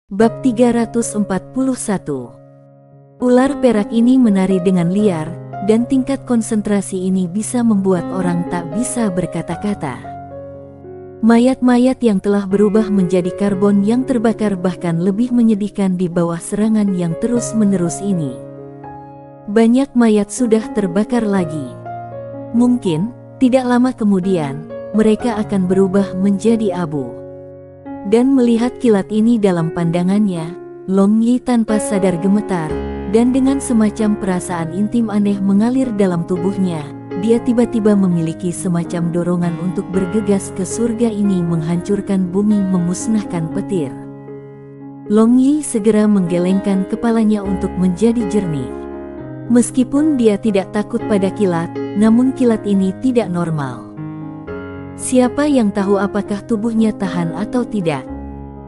Bab 341. Ular perak ini menari dengan liar, dan tingkat konsentrasi ini bisa membuat orang tak bisa berkata-kata. Mayat-mayat yang telah berubah menjadi karbon yang terbakar bahkan lebih menyedihkan di bawah serangan yang terus-menerus ini. Banyak mayat sudah terbakar lagi. Mungkin, tidak lama kemudian, mereka akan berubah menjadi abu. Dan melihat kilat ini dalam pandangannya, Long Yi tanpa sadar gemetar, dan dengan semacam perasaan intim aneh mengalir dalam tubuhnya, dia tiba-tiba memiliki semacam dorongan untuk bergegas ke surga ini, menghancurkan bumi, memusnahkan petir. Long Yi segera menggelengkan kepalanya untuk menjadi jernih. Meskipun dia tidak takut pada kilat, namun kilat ini tidak normal. Siapa yang tahu apakah tubuhnya tahan atau tidak?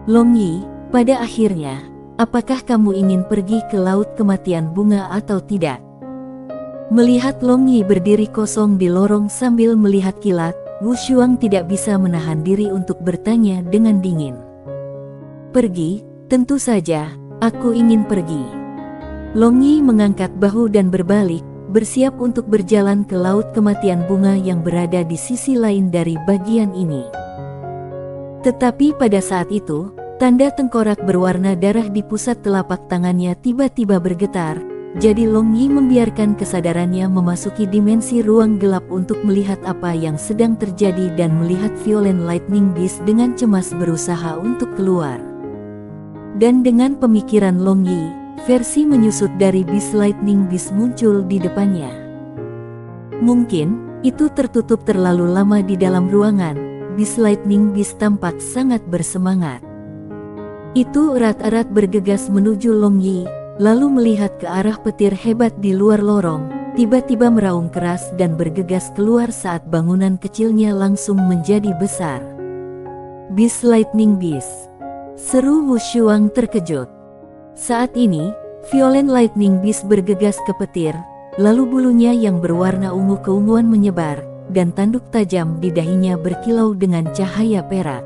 Long Yi, pada akhirnya, apakah kamu ingin pergi ke laut kematian bunga atau tidak? Melihat Long Yi berdiri kosong di lorong sambil melihat kilat, Wu Shuang tidak bisa menahan diri untuk bertanya dengan dingin. Pergi, tentu saja, aku ingin pergi. Long Yi mengangkat bahu dan berbalik, bersiap untuk berjalan ke laut kematian bunga yang berada di sisi lain dari bagian ini. Tetapi pada saat itu, tanda tengkorak berwarna darah di pusat telapak tangannya tiba-tiba bergetar, jadi Long Yi membiarkan kesadarannya memasuki dimensi ruang gelap untuk melihat apa yang sedang terjadi dan melihat Violent Lightning Beast dengan cemas berusaha untuk keluar. Dan dengan pemikiran Long Yi, versi menyusut dari Beast Lightning Beast muncul di depannya. Mungkin, itu tertutup terlalu lama di dalam ruangan. Beast Lightning Beast tampak sangat bersemangat. Itu erat-erat bergegas menuju Long Yi, lalu melihat ke arah petir hebat di luar lorong, tiba-tiba meraung keras dan bergegas keluar saat bangunan kecilnya langsung menjadi besar. Beast Lightning Beast, seru Wu Shuang terkejut. Saat ini, Violent Lightning Beast bergegas ke petir, lalu bulunya yang berwarna ungu keunguan menyebar, dan tanduk tajam di dahinya berkilau dengan cahaya perak.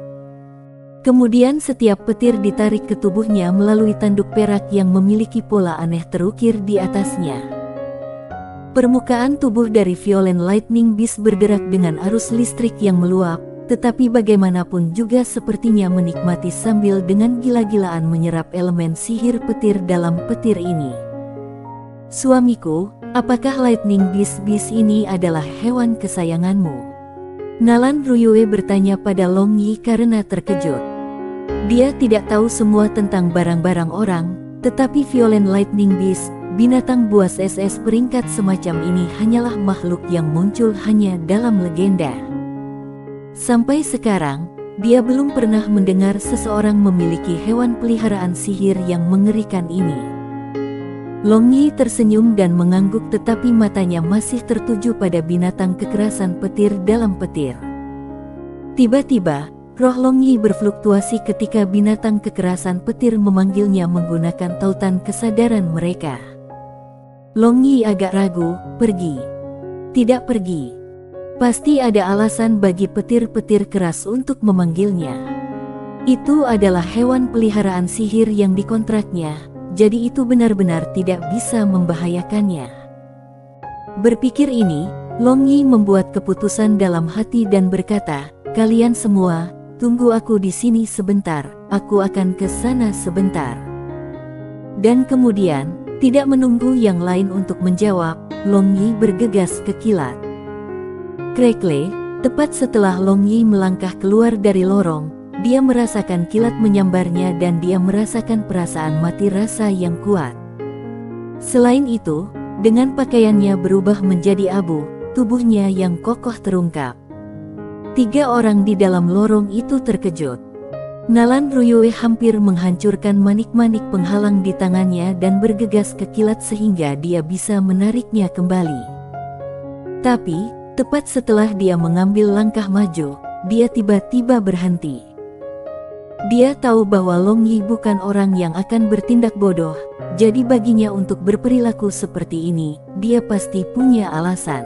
Kemudian setiap petir ditarik ke tubuhnya melalui tanduk perak yang memiliki pola aneh terukir di atasnya. Permukaan tubuh dari Violent Lightning Beast bergerak dengan arus listrik yang meluap, tetapi bagaimanapun juga sepertinya menikmati sambil dengan gila-gilaan menyerap elemen sihir petir dalam petir ini. Suamiku, apakah Lightning Beast ini adalah hewan kesayanganmu? Nalan Ruyue bertanya pada Long Yi karena terkejut. Dia tidak tahu semua tentang barang-barang orang, tetapi Violent Lightning Beast, binatang buas SS peringkat semacam ini hanyalah makhluk yang muncul hanya dalam legenda. Sampai sekarang, dia belum pernah mendengar seseorang memiliki hewan peliharaan sihir yang mengerikan ini. Long Yi tersenyum dan mengangguk, tetapi matanya masih tertuju pada binatang kekerasan petir dalam petir. Tiba-tiba, roh Long Yi berfluktuasi ketika binatang kekerasan petir memanggilnya menggunakan tautan kesadaran mereka. Long Yi agak ragu, pergi. Tidak pergi. Pasti ada alasan bagi petir-petir keras untuk memanggilnya. Itu adalah hewan peliharaan sihir yang dikontraknya, jadi itu benar-benar tidak bisa membahayakannya. Berpikir ini, Long Yi membuat keputusan dalam hati dan berkata, "Kalian semua, tunggu aku di sini sebentar, aku akan ke sana sebentar." Dan kemudian, tidak menunggu yang lain untuk menjawab, Long Yi bergegas ke kilat. Krekle, tepat setelah Long Yi melangkah keluar dari lorong, dia merasakan kilat menyambarnya dan dia merasakan perasaan mati rasa yang kuat. Selain itu, dengan pakaiannya berubah menjadi abu, tubuhnya yang kokoh terungkap. 3 orang di dalam lorong itu terkejut. Nalan Ruyue hampir menghancurkan manik-manik penghalang di tangannya dan bergegas ke kilat sehingga dia bisa menariknya kembali. Tapi, tepat setelah dia mengambil langkah maju, dia tiba-tiba berhenti. Dia tahu bahwa Long Yi bukan orang yang akan bertindak bodoh, jadi baginya untuk berperilaku seperti ini, dia pasti punya alasan.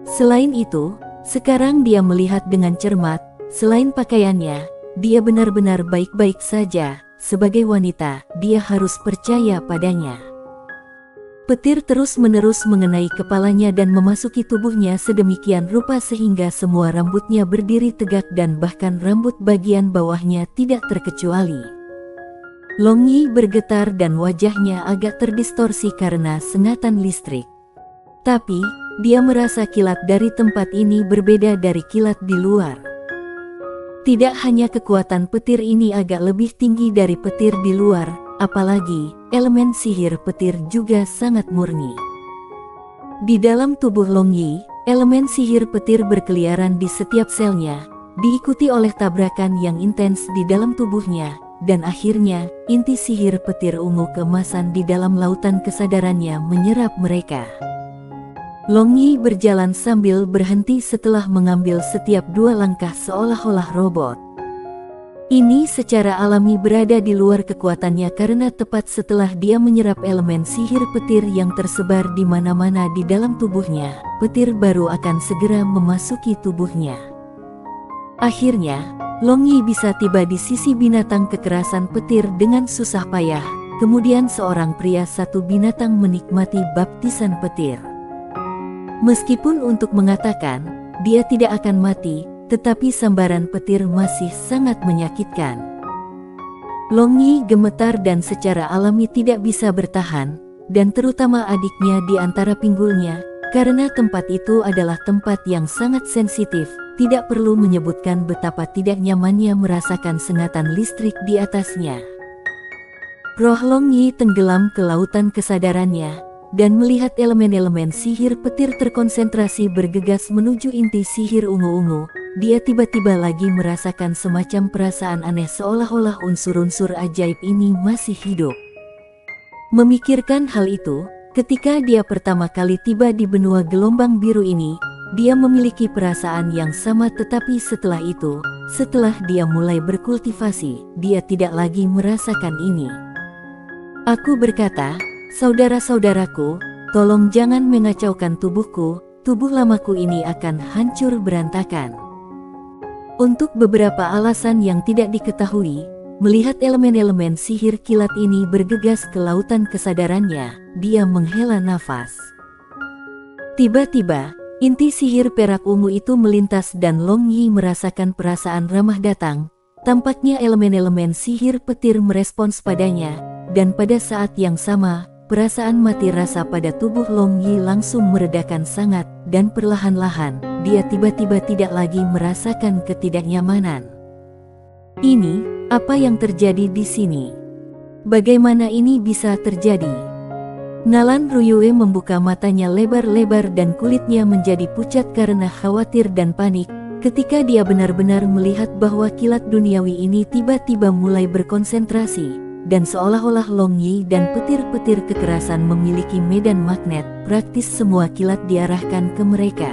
Selain itu, sekarang dia melihat dengan cermat, selain pakaiannya, dia benar-benar baik-baik saja, sebagai wanita, dia harus percaya padanya. Petir terus-menerus mengenai kepalanya dan memasuki tubuhnya sedemikian rupa sehingga semua rambutnya berdiri tegak dan bahkan rambut bagian bawahnya tidak terkecuali. Long Yi bergetar dan wajahnya agak terdistorsi karena sengatan listrik. Tapi, dia merasa kilat dari tempat ini berbeda dari kilat di luar. Tidak hanya kekuatan petir ini agak lebih tinggi dari petir di luar, apalagi elemen sihir petir juga sangat murni. Di dalam tubuh Long Yi, elemen sihir petir berkeliaran di setiap selnya, diikuti oleh tabrakan yang intens di dalam tubuhnya, dan akhirnya, inti sihir petir ungu keemasan di dalam lautan kesadarannya menyerap mereka. Long Yi berjalan sambil berhenti setelah mengambil setiap 2 langkah seolah-olah robot. Ini secara alami berada di luar kekuatannya karena tepat setelah dia menyerap elemen sihir petir yang tersebar di mana-mana di dalam tubuhnya, petir baru akan segera memasuki tubuhnya. Akhirnya, Long Yi bisa tiba di sisi binatang kekerasan petir dengan susah payah, kemudian seorang pria satu binatang menikmati baptisan petir. Meskipun untuk mengatakan, dia tidak akan mati, tetapi sambaran petir masih sangat menyakitkan. Long Yi gemetar dan secara alami tidak bisa bertahan, dan terutama adiknya di antara pinggulnya, karena tempat itu adalah tempat yang sangat sensitif, tidak perlu menyebutkan betapa tidak nyamannya merasakan sengatan listrik di atasnya. Roh Long Yi tenggelam ke lautan kesadarannya, dan melihat elemen-elemen sihir petir terkonsentrasi bergegas menuju inti sihir ungu-ungu, dia tiba-tiba lagi merasakan semacam perasaan aneh seolah-olah unsur-unsur ajaib ini masih hidup. Memikirkan hal itu, ketika dia pertama kali tiba di benua gelombang biru ini, dia memiliki perasaan yang sama tetapi setelah itu, setelah dia mulai berkultivasi, dia tidak lagi merasakan ini. Aku berkata, saudara-saudaraku, tolong jangan mengacaukan tubuhku, tubuh lamaku ini akan hancur berantakan. Untuk beberapa alasan yang tidak diketahui, melihat elemen-elemen sihir kilat ini bergegas ke lautan kesadarannya, dia menghela nafas. Tiba-tiba, inti sihir perak ungu itu melintas dan Long Yi merasakan perasaan ramah datang. Tampaknya elemen-elemen sihir petir merespons padanya, dan pada saat yang sama, perasaan mati rasa pada tubuh Long Yi langsung meredakan sangat, dan perlahan-lahan, dia tiba-tiba tidak lagi merasakan ketidaknyamanan. Ini, apa yang terjadi di sini? Bagaimana ini bisa terjadi? Nalan Ruyue membuka matanya lebar-lebar dan kulitnya menjadi pucat karena khawatir dan panik, ketika dia benar-benar melihat bahwa kilat duniawi ini tiba-tiba mulai berkonsentrasi. Dan seolah-olah Long Yi dan petir-petir kekerasan memiliki medan magnet, praktis semua kilat diarahkan ke mereka.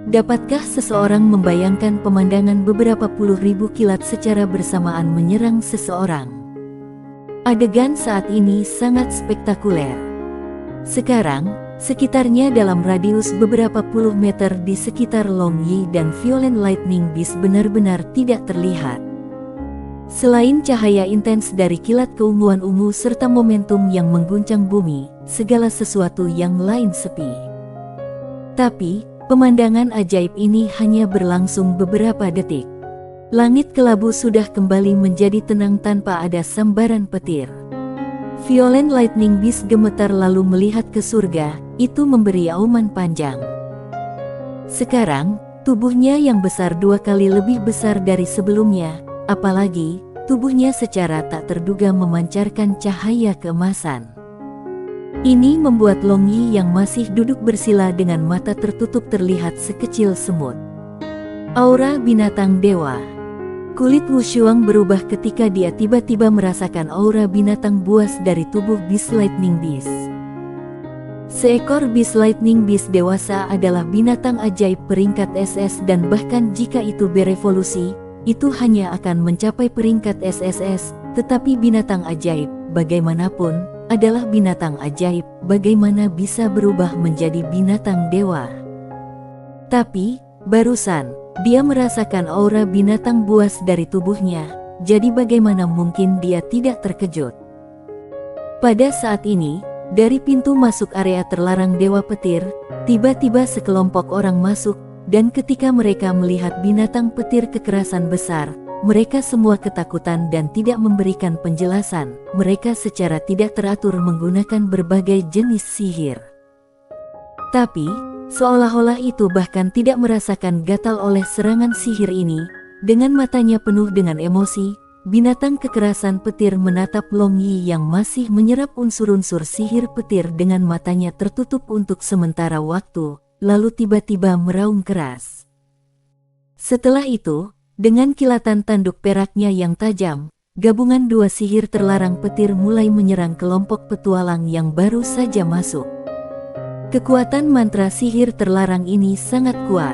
Dapatkah seseorang membayangkan pemandangan beberapa puluh ribu kilat secara bersamaan menyerang seseorang? Adegan saat ini sangat spektakuler. Sekarang, sekitarnya dalam radius beberapa puluh meter di sekitar Long Yi dan Violent Lightning Beast benar-benar tidak terlihat. Selain cahaya intens dari kilat keunguan ungu serta momentum yang mengguncang bumi, segala sesuatu yang lain sepi. Tapi, pemandangan ajaib ini hanya berlangsung beberapa detik. Langit kelabu sudah kembali menjadi tenang tanpa ada sambaran petir. Violent Lightning Beast gemetar lalu melihat ke surga, itu memberi auman panjang. Sekarang, tubuhnya yang besar 2 kali lebih besar dari sebelumnya, apalagi, tubuhnya secara tak terduga memancarkan cahaya keemasan. Ini membuat Long Yi yang masih duduk bersila dengan mata tertutup terlihat sekecil semut. Aura binatang dewa. Kulit Wu Shuang berubah ketika dia tiba-tiba merasakan aura binatang buas dari tubuh Beast Lightning Beast. Seekor Beast Lightning Beast dewasa adalah binatang ajaib peringkat SS dan bahkan jika itu berevolusi, itu hanya akan mencapai peringkat SSS, tetapi binatang ajaib, bagaimanapun, adalah binatang ajaib, bagaimana bisa berubah menjadi binatang dewa. Tapi, barusan, dia merasakan aura binatang buas dari tubuhnya, jadi bagaimana mungkin dia tidak terkejut? Pada saat ini, dari pintu masuk area terlarang Dewa Petir, tiba-tiba sekelompok orang masuk, dan ketika mereka melihat binatang petir kekerasan besar, mereka semua ketakutan dan tidak memberikan penjelasan. Mereka secara tidak teratur menggunakan berbagai jenis sihir. Tapi, seolah-olah itu bahkan tidak merasakan gatal oleh serangan sihir ini. Dengan matanya penuh dengan emosi, binatang kekerasan petir menatap Long Yi yang masih menyerap unsur-unsur sihir petir dengan matanya tertutup untuk sementara waktu, lalu tiba-tiba meraung keras. Setelah itu, dengan kilatan tanduk peraknya yang tajam, gabungan dua sihir terlarang petir mulai menyerang kelompok petualang yang baru saja masuk. Kekuatan mantra sihir terlarang ini sangat kuat.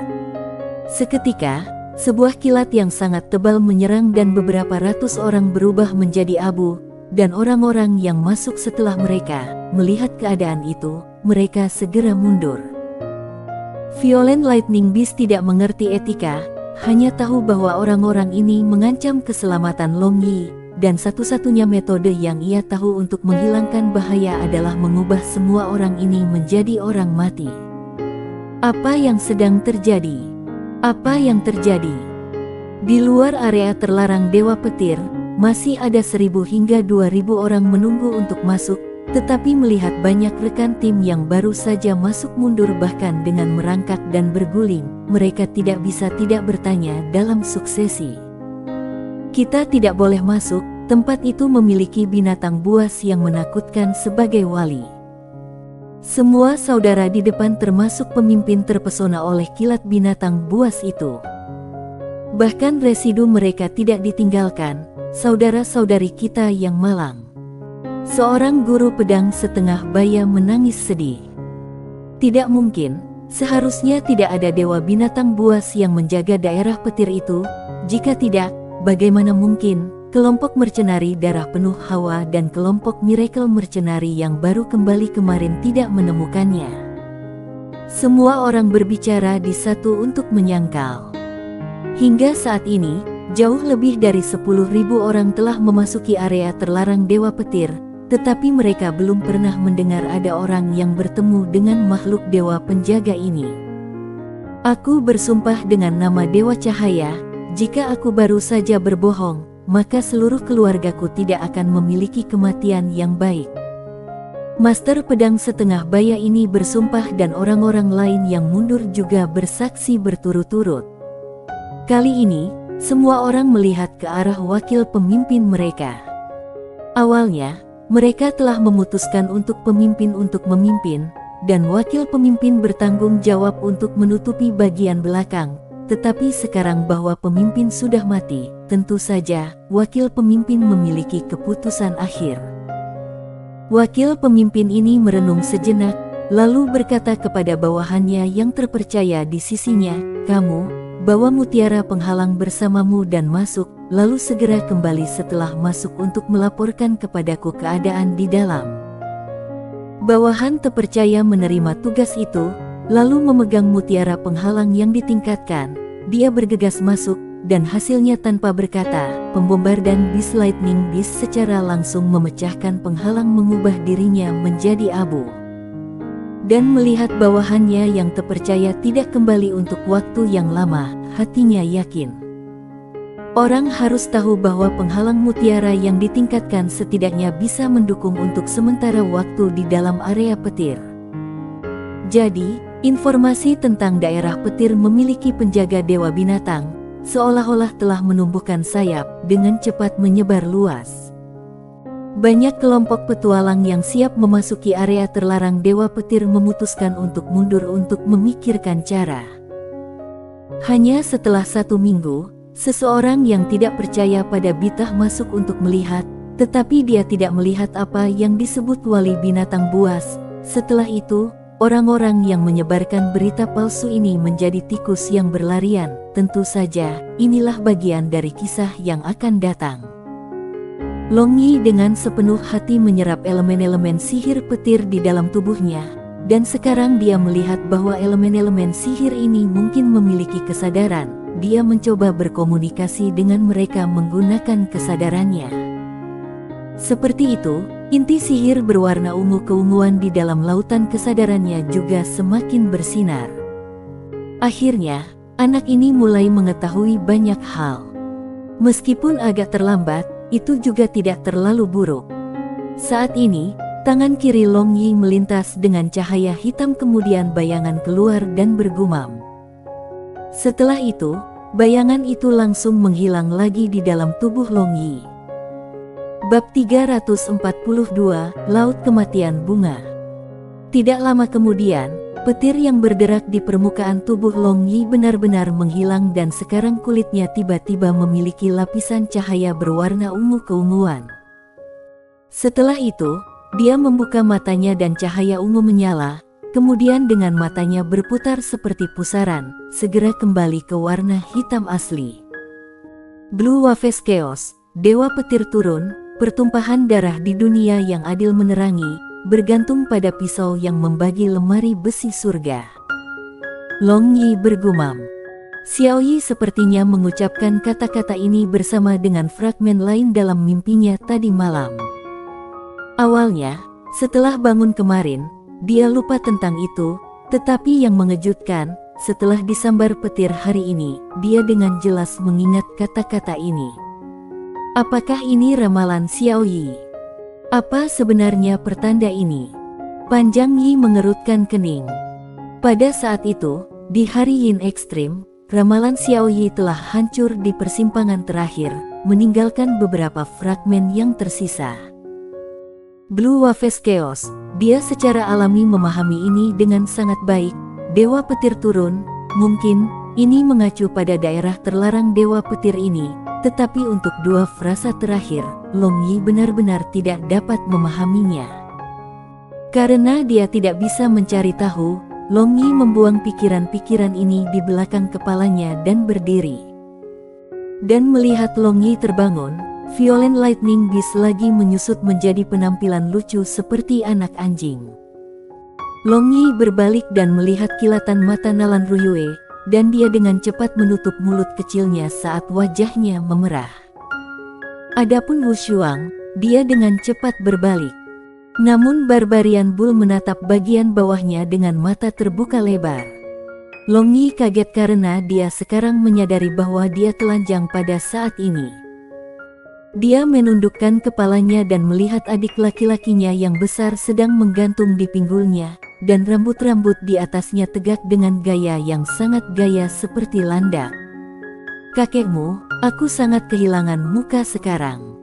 Seketika, sebuah kilat yang sangat tebal menyerang dan beberapa ratus orang berubah menjadi abu, dan orang-orang yang masuk setelah mereka melihat keadaan itu, mereka segera mundur. Violent Lightning Beast tidak mengerti etika, hanya tahu bahwa orang-orang ini mengancam keselamatan Long Yi, dan satu-satunya metode yang ia tahu untuk menghilangkan bahaya adalah mengubah semua orang ini menjadi orang mati. Apa yang sedang terjadi? Apa yang terjadi? Di luar area terlarang Dewa Petir, masih ada 1.000 hingga 2.000 orang menunggu untuk masuk, tetapi melihat banyak rekan tim yang baru saja masuk mundur bahkan dengan merangkak dan berguling, mereka tidak bisa tidak bertanya dalam suksesi. Kita tidak boleh masuk, tempat itu memiliki binatang buas yang menakutkan sebagai wali. Semua saudara di depan termasuk pemimpin terpesona oleh kilat binatang buas itu. Bahkan residu mereka tidak ditinggalkan, saudara-saudari kita yang malang. Seorang guru pedang setengah baya menangis sedih. Tidak mungkin, seharusnya tidak ada dewa binatang buas yang menjaga daerah petir itu. Jika tidak, bagaimana mungkin kelompok mercenari darah penuh hawa dan kelompok miracle mercenari yang baru kembali kemarin tidak menemukannya? Semua orang berbicara di satu untuk menyangkal. Hingga saat ini, jauh lebih dari 10.000 orang telah memasuki area terlarang Dewa Petir, tetapi mereka belum pernah mendengar ada orang yang bertemu dengan makhluk dewa penjaga ini. Aku bersumpah dengan nama Dewa Cahaya, jika aku baru saja berbohong, maka seluruh keluargaku tidak akan memiliki kematian yang baik. Master pedang setengah baya ini bersumpah dan orang-orang lain yang mundur juga bersaksi berturut-turut. Kali ini, semua orang melihat ke arah wakil pemimpin mereka. Awalnya, mereka telah memutuskan untuk memimpin, dan wakil pemimpin bertanggung jawab untuk menutupi bagian belakang. Tetapi sekarang bahwa pemimpin sudah mati, tentu saja wakil pemimpin memiliki keputusan akhir. Wakil pemimpin ini merenung sejenak, lalu berkata kepada bawahannya yang terpercaya di sisinya, "Kamu, bawa mutiara penghalang bersamamu dan masuk, lalu segera kembali setelah masuk untuk melaporkan kepadaku keadaan di dalam." Bawahan terpercaya menerima tugas itu, lalu memegang mutiara penghalang yang ditingkatkan. Dia bergegas masuk, dan hasilnya tanpa berkata, pembombardan Beast Lightning Beast secara langsung memecahkan penghalang mengubah dirinya menjadi abu. Dan melihat bawahannya yang terpercaya tidak kembali untuk waktu yang lama, hatinya yakin. Orang harus tahu bahwa penghalang mutiara yang ditingkatkan setidaknya bisa mendukung untuk sementara waktu di dalam area petir. Jadi, informasi tentang daerah petir memiliki penjaga dewa binatang, seolah-olah telah menumbuhkan sayap dengan cepat menyebar luas. Banyak kelompok petualang yang siap memasuki area terlarang dewa petir memutuskan untuk mundur untuk memikirkan cara. Hanya setelah 1 minggu, seseorang yang tidak percaya pada Bitah masuk untuk melihat, tetapi dia tidak melihat apa yang disebut wali binatang buas. Setelah itu, orang-orang yang menyebarkan berita palsu ini menjadi tikus yang berlarian. Tentu saja, inilah bagian dari kisah yang akan datang. Long Yi dengan sepenuh hati menyerap elemen-elemen sihir petir di dalam tubuhnya, dan sekarang dia melihat bahwa elemen-elemen sihir ini mungkin memiliki kesadaran, dia mencoba berkomunikasi dengan mereka menggunakan kesadarannya. Seperti itu, inti sihir berwarna ungu keunguan di dalam lautan kesadarannya juga semakin bersinar. Akhirnya, anak ini mulai mengetahui banyak hal. Meskipun agak terlambat, itu juga tidak terlalu buruk. Saat ini, tangan kiri Long Yi melintas dengan cahaya hitam, kemudian bayangan keluar dan bergumam. Setelah itu, bayangan itu langsung menghilang lagi di dalam tubuh Long Yi. Bab 342, Laut Kematian Bunga. Tidak lama kemudian, petir yang bergerak di permukaan tubuh Long Yi benar-benar menghilang dan sekarang kulitnya tiba-tiba memiliki lapisan cahaya berwarna ungu keunguan. Setelah itu, dia membuka matanya dan cahaya ungu menyala, kemudian dengan matanya berputar seperti pusaran, segera kembali ke warna hitam asli. Blue Waves Chaos, Dewa Petir turun, pertumpahan darah di dunia yang adil menerangi, bergantung pada pisau yang membagi lemari besi surga. Long Yi bergumam. Xiao Yi sepertinya mengucapkan kata-kata ini bersama dengan fragmen lain dalam mimpinya tadi malam. Awalnya, setelah bangun kemarin, dia lupa tentang itu, tetapi yang mengejutkan, setelah disambar petir hari ini, dia dengan jelas mengingat kata-kata ini. Apakah ini ramalan Xiao Yi? Apa sebenarnya pertanda ini? Panjang Yi mengerutkan kening. Pada saat itu, di hari Yin ekstrim, ramalan Xiao Yi telah hancur di persimpangan terakhir, meninggalkan beberapa fragmen yang tersisa. Blue Waves Chaos, dia secara alami memahami ini dengan sangat baik. Dewa Petir turun, mungkin ini mengacu pada daerah terlarang Dewa Petir ini. Tetapi untuk dua frasa terakhir, Long Yi benar-benar tidak dapat memahaminya. Karena dia tidak bisa mencari tahu, Long Yi membuang pikiran-pikiran ini di belakang kepalanya dan berdiri. Dan melihat Long Yi terbangun, Violent Lightning Beast lagi menyusut menjadi penampilan lucu seperti anak anjing. Long Yi berbalik dan melihat kilatan mata Nalan Ruyue, dan dia dengan cepat menutup mulut kecilnya saat wajahnya memerah. Adapun Wu Shuang, dia dengan cepat berbalik. Namun Barbarian Bull menatap bagian bawahnya dengan mata terbuka lebar. Long Yi kaget karena dia sekarang menyadari bahwa dia telanjang pada saat ini. Dia menundukkan kepalanya dan melihat adik laki-lakinya yang besar sedang menggantung di pinggulnya, dan rambut-rambut di atasnya tegak dengan gaya yang sangat gaya seperti landak. Kakekmu, aku sangat kehilangan muka sekarang.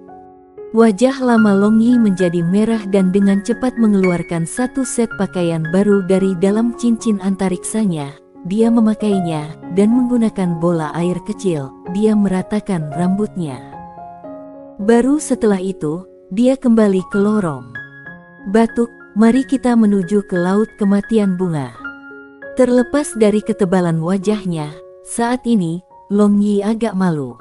Wajah lama Long Yi menjadi merah dan dengan cepat mengeluarkan satu set pakaian baru dari dalam cincin antariksanya. Dia memakainya, dan menggunakan bola air kecil, dia meratakan rambutnya. Baru setelah itu, dia kembali ke lorong. Batuk, mari kita menuju ke Laut Kematian Bunga. Terlepas dari ketebalan wajahnya, saat ini, Long Yi agak malu.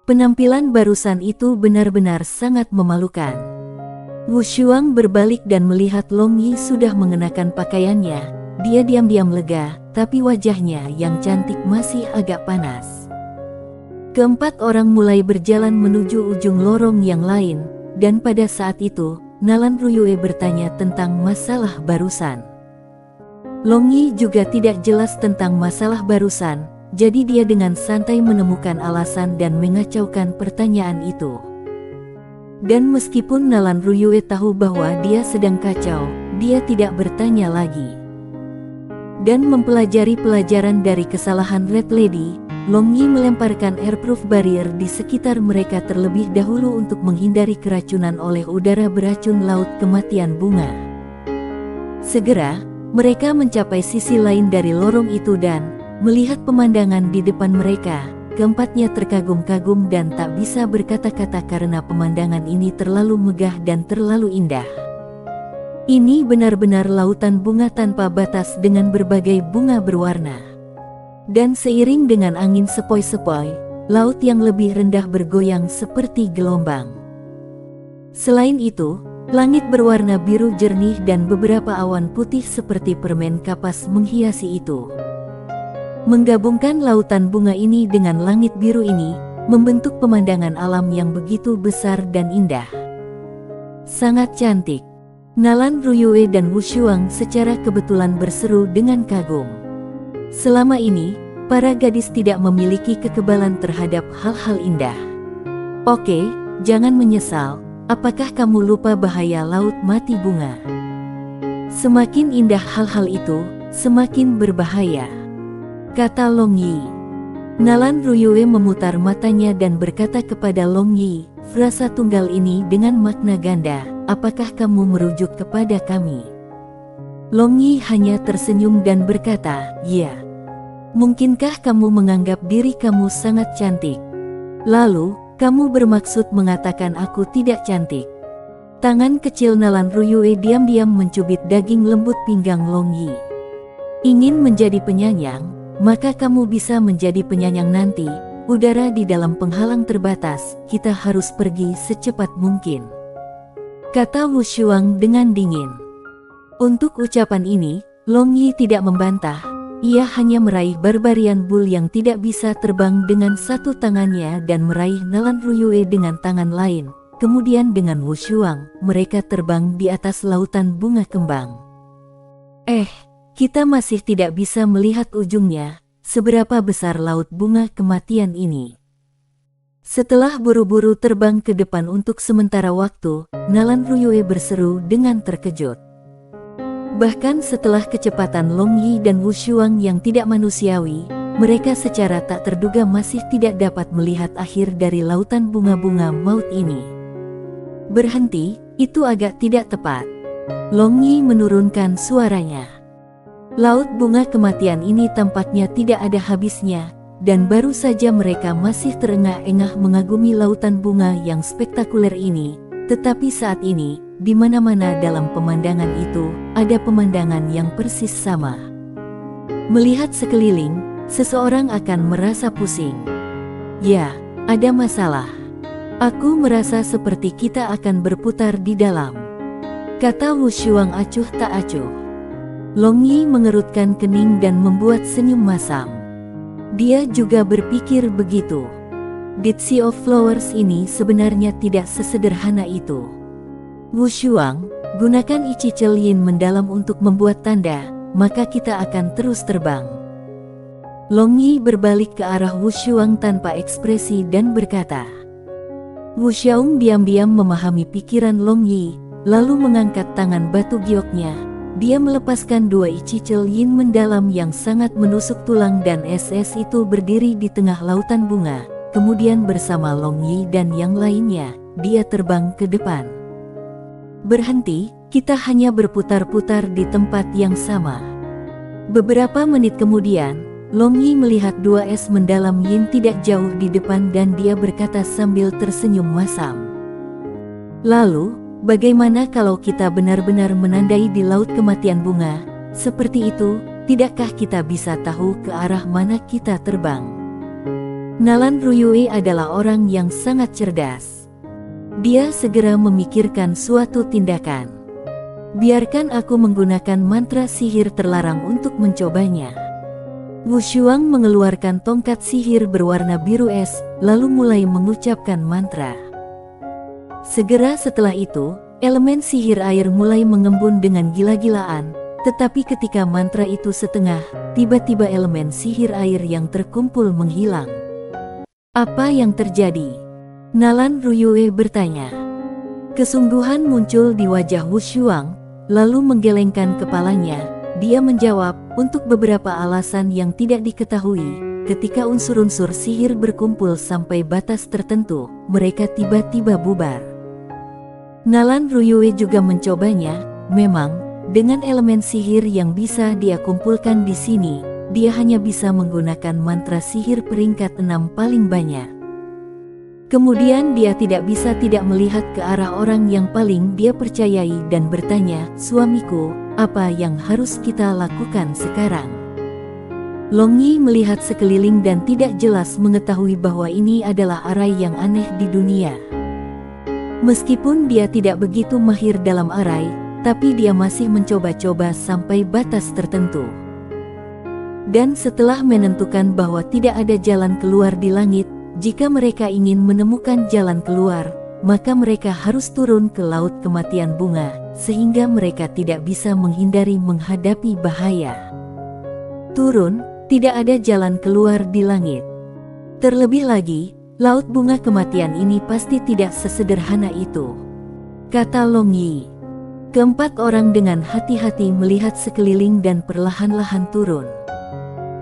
Penampilan barusan itu benar-benar sangat memalukan. Wu Shuang berbalik dan melihat Long Yi sudah mengenakan pakaiannya. Dia diam-diam lega, tapi wajahnya yang cantik masih agak panas. Keempat orang mulai berjalan menuju ujung lorong yang lain, dan pada saat itu, Nalan Ruyue bertanya tentang masalah barusan. Long Yi juga tidak jelas tentang masalah barusan, jadi dia dengan santai menemukan alasan dan mengacaukan pertanyaan itu. Dan meskipun Nalan Ruyue tahu bahwa dia sedang kacau, dia tidak bertanya lagi. Dan mempelajari pelajaran dari kesalahan Red Lady, Long Yi melemparkan airproof barrier di sekitar mereka terlebih dahulu untuk menghindari keracunan oleh udara beracun Laut Kematian Bunga. Segera, mereka mencapai sisi lain dari lorong itu dan, melihat pemandangan di depan mereka, keempatnya terkagum-kagum dan tak bisa berkata-kata karena pemandangan ini terlalu megah dan terlalu indah. Ini benar-benar lautan bunga tanpa batas dengan berbagai bunga berwarna. Dan seiring dengan angin sepoi-sepoi, laut yang lebih rendah bergoyang seperti gelombang. Selain itu, langit berwarna biru jernih dan beberapa awan putih seperti permen kapas menghiasi itu. Menggabungkan lautan bunga ini dengan langit biru ini, membentuk pemandangan alam yang begitu besar dan indah. Sangat cantik. Nalan Ruyue dan Wu Shuang secara kebetulan berseru dengan kagum. Selama ini, para gadis tidak memiliki kekebalan terhadap hal-hal indah. Oke, jangan menyesal, apakah kamu lupa bahaya laut mati bunga? Semakin indah hal-hal itu, semakin berbahaya, kata Long Yi. Nalan Ruyue memutar matanya dan berkata kepada Long Yi, frasa tunggal ini dengan makna ganda, apakah kamu merujuk kepada kami? Long Yi hanya tersenyum dan berkata, ya. Mungkinkah kamu menganggap diri kamu sangat cantik? Lalu, kamu bermaksud mengatakan aku tidak cantik? Tangan kecil Nalan Ruyue diam-diam mencubit daging lembut pinggang Long Yi. Ingin menjadi penyayang, maka kamu bisa menjadi penyayang nanti. Udara di dalam penghalang terbatas, kita harus pergi secepat mungkin, kata Wu Shuang dengan dingin. Untuk ucapan ini, Long Yi tidak membantah. Ia hanya meraih Barbarian Bull yang tidak bisa terbang dengan satu tangannya dan meraih Nalan Ruyue dengan tangan lain. Kemudian dengan Wu Shuang, mereka terbang di atas lautan bunga kembang. Kita masih tidak bisa melihat ujungnya, seberapa besar laut bunga kematian ini. Setelah buru-buru terbang ke depan untuk sementara waktu, Nalan Ruyue berseru dengan terkejut. Bahkan setelah kecepatan Long Yi dan Wu Shuang yang tidak manusiawi, mereka secara tak terduga masih tidak dapat melihat akhir dari lautan bunga-bunga maut ini. Berhenti, itu agak tidak tepat. Long Yi menurunkan suaranya. Laut bunga kematian ini tampaknya tidak ada habisnya, dan baru saja mereka masih terengah-engah mengagumi lautan bunga yang spektakuler ini. Tetapi saat ini, di mana-mana dalam pemandangan itu, ada pemandangan yang persis sama. Melihat sekeliling, seseorang akan merasa pusing. Ya, ada masalah. Aku merasa seperti kita akan berputar di dalam, kata Wu Shuang acuh tak acuh. Long Yi mengerutkan kening dan membuat senyum masam. Dia juga berpikir begitu. Dead Sea of Flowers ini sebenarnya tidak sesederhana itu. Wu Shuang, gunakan Ichichel Yin mendalam untuk membuat tanda, maka kita akan terus terbang. Long Yi berbalik ke arah Wu Shuang tanpa ekspresi dan berkata. Wu Shuang diam-diam memahami pikiran Long Yi, lalu mengangkat tangan batu gioknya. Dia melepaskan dua Ichichel Yin mendalam yang sangat menusuk tulang dan SS itu berdiri di tengah lautan bunga. Kemudian bersama Long Yi dan yang lainnya, dia terbang ke depan. Berhenti, kita hanya berputar-putar di tempat yang sama. Beberapa menit kemudian, Long Yi melihat dua es mendalam Yin tidak jauh di depan dan dia berkata sambil tersenyum masam. Lalu, bagaimana kalau kita benar-benar menandai di laut kematian bunga? Seperti itu, tidakkah kita bisa tahu ke arah mana kita terbang? Nalan Ruyue adalah orang yang sangat cerdas. Dia segera memikirkan suatu tindakan. Biarkan aku menggunakan mantra sihir terlarang untuk mencobanya. Wu Shuang mengeluarkan tongkat sihir berwarna biru es, lalu mulai mengucapkan mantra. Segera setelah itu, elemen sihir air mulai mengembun dengan gila-gilaan, tetapi ketika mantra itu setengah, tiba-tiba elemen sihir air yang terkumpul menghilang. Apa yang terjadi? Nalan Ruyue bertanya. Kesungguhan muncul di wajah Wu Shuang, lalu menggelengkan kepalanya. Dia menjawab, untuk beberapa alasan yang tidak diketahui, ketika unsur-unsur sihir berkumpul sampai batas tertentu, mereka tiba-tiba bubar. Nalan Ruyue juga mencobanya. Memang, dengan elemen sihir yang bisa dia kumpulkan di sini, dia hanya bisa menggunakan mantra sihir peringkat 6 paling banyak. Kemudian dia tidak bisa tidak melihat ke arah orang yang paling dia percayai dan bertanya, suamiku, apa yang harus kita lakukan sekarang? Long Yi melihat sekeliling dan tidak jelas mengetahui bahwa ini adalah arai yang aneh di dunia. Meskipun dia tidak begitu mahir dalam arai, tapi dia masih mencoba-coba sampai batas tertentu. Dan setelah menentukan bahwa tidak ada jalan keluar di langit, jika mereka ingin menemukan jalan keluar, maka mereka harus turun ke laut kematian bunga, sehingga mereka tidak bisa menghindari menghadapi bahaya. Turun, tidak ada jalan keluar di langit. Terlebih lagi, laut bunga kematian ini pasti tidak sesederhana itu, kata Long Yi. Keempat orang dengan hati-hati melihat sekeliling dan perlahan-lahan turun.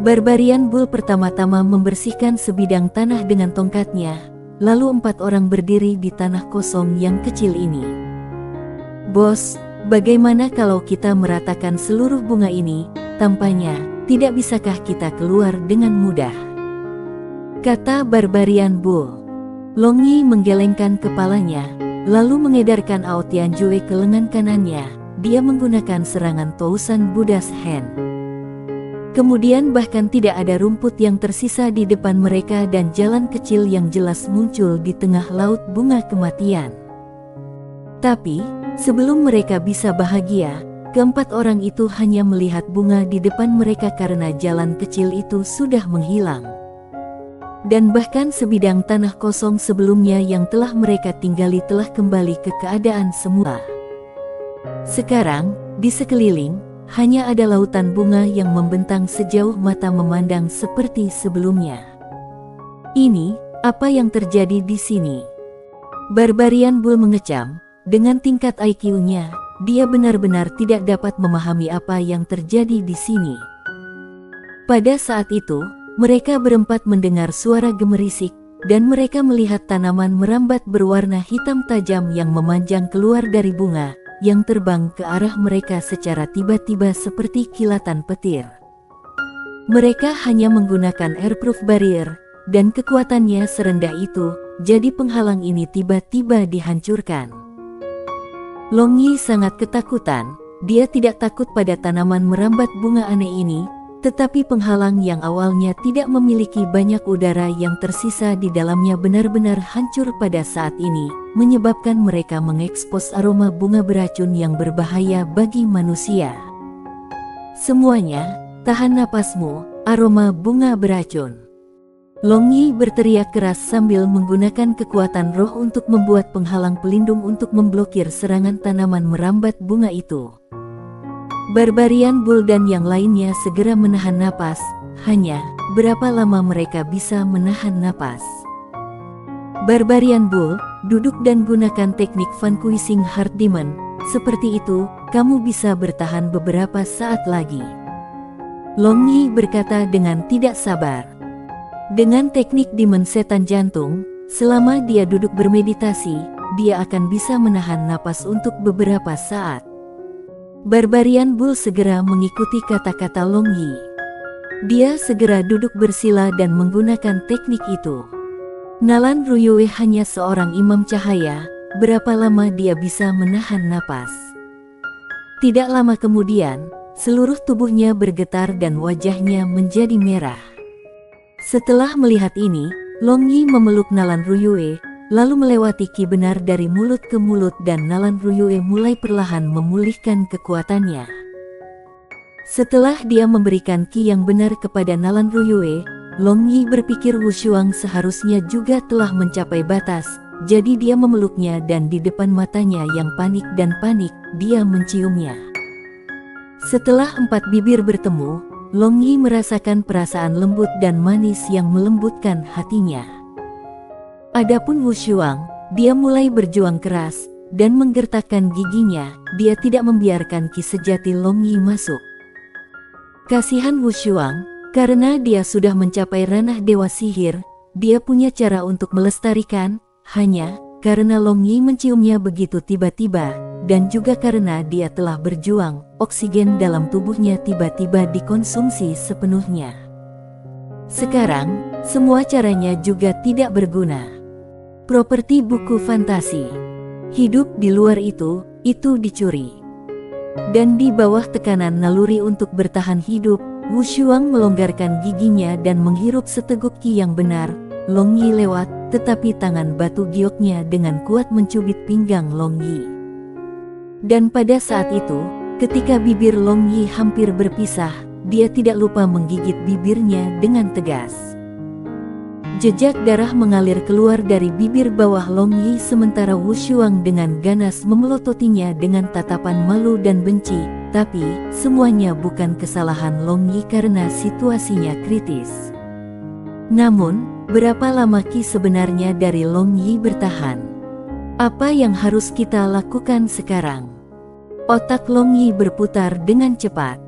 Barbarian Bull pertama-tama membersihkan sebidang tanah dengan tongkatnya, lalu 4 orang berdiri di tanah kosong yang kecil ini. Bos, bagaimana kalau kita meratakan seluruh bunga ini? Tampaknya, tidak bisakah kita keluar dengan mudah? Kata Barbarian Bull. Long Yi menggelengkan kepalanya, lalu mengedarkan Ao Tianjue ke lengan kanannya. Dia menggunakan serangan Tousan Buddha's Hand. Kemudian bahkan tidak ada rumput yang tersisa di depan mereka dan jalan kecil yang jelas muncul di tengah laut bunga kematian. Tapi, sebelum mereka bisa bahagia, keempat orang itu hanya melihat bunga di depan mereka karena jalan kecil itu sudah menghilang. Dan bahkan sebidang tanah kosong sebelumnya yang telah mereka tinggali telah kembali ke keadaan semula. Sekarang, di sekeliling, hanya ada lautan bunga yang membentang sejauh mata memandang seperti sebelumnya. Ini, apa yang terjadi di sini? Barbarian Bull mengecam, dengan tingkat IQ-nya, dia benar-benar tidak dapat memahami apa yang terjadi di sini. Pada saat itu, mereka berempat mendengar suara gemerisik, dan mereka melihat tanaman merambat berwarna hitam tajam yang memanjang keluar dari bunga, yang terbang ke arah mereka secara tiba-tiba seperti kilatan petir. Mereka hanya menggunakan airproof barrier, dan kekuatannya serendah itu, jadi penghalang ini tiba-tiba dihancurkan. Long Yi sangat ketakutan, dia tidak takut pada tanaman merambat bunga aneh ini, tetapi penghalang yang awalnya tidak memiliki banyak udara yang tersisa di dalamnya benar-benar hancur pada saat ini, menyebabkan mereka mengekspos aroma bunga beracun yang berbahaya bagi manusia. Semuanya, tahan napasmu, aroma bunga beracun. Long Yi berteriak keras sambil menggunakan kekuatan roh untuk membuat penghalang pelindung untuk memblokir serangan tanaman merambat bunga itu. Barbarian Bull dan yang lainnya segera menahan napas, hanya berapa lama mereka bisa menahan napas. Barbarian Bull, duduk dan gunakan teknik Vanquishing Heart Demon, seperti itu, kamu bisa bertahan beberapa saat lagi. Long Yi berkata dengan tidak sabar. Dengan teknik Demon Setan Jantung, selama dia duduk bermeditasi, dia akan bisa menahan napas untuk beberapa saat. Barbarian Bull segera mengikuti kata-kata Long Yi. Dia segera duduk bersila dan menggunakan teknik itu. Nalan Ruyue hanya seorang imam cahaya, berapa lama dia bisa menahan napas? Tidak lama kemudian, seluruh tubuhnya bergetar dan wajahnya menjadi merah. Setelah melihat ini, Long Yi memeluk Nalan Ruyue, lalu melewati ki benar dari mulut ke mulut dan Nalan Ruyue mulai perlahan memulihkan kekuatannya. Setelah dia memberikan ki yang benar kepada Nalan Ruyue, Long Yi berpikir Wu Shuang seharusnya juga telah mencapai batas, jadi dia memeluknya dan di depan matanya yang panik dan panik, dia menciumnya. Setelah 4 bibir bertemu, Long Yi merasakan perasaan lembut dan manis yang melembutkan hatinya. Adapun Wu Shuang, dia mulai berjuang keras, dan menggertakkan giginya, dia tidak membiarkan ki sejati Long Yi masuk. Kasihan Wu Shuang, karena dia sudah mencapai ranah dewa sihir, dia punya cara untuk melestarikan, hanya karena Long Yi menciumnya begitu tiba-tiba, dan juga karena dia telah berjuang, oksigen dalam tubuhnya tiba-tiba dikonsumsi sepenuhnya. Sekarang, semua caranya juga tidak berguna. Properti buku fantasi. Hidup di luar itu dicuri. Dan di bawah tekanan naluri untuk bertahan hidup, Wu Shuang melonggarkan giginya dan menghirup seteguk ki yang benar. Long Yi lewat, tetapi tangan batu gioknya dengan kuat mencubit pinggang Long Yi. Dan pada saat itu, ketika bibir Long Yi hampir berpisah, dia tidak lupa menggigit bibirnya dengan tegas. Jejak darah mengalir keluar dari bibir bawah Long Yi sementara Wu Shuang dengan ganas memelototinya dengan tatapan malu dan benci. Tapi, semuanya bukan kesalahan Long Yi karena situasinya kritis. Namun, berapa lama Ki sebenarnya dari Long Yi bertahan? Apa yang harus kita lakukan sekarang? Otak Long Yi berputar dengan cepat.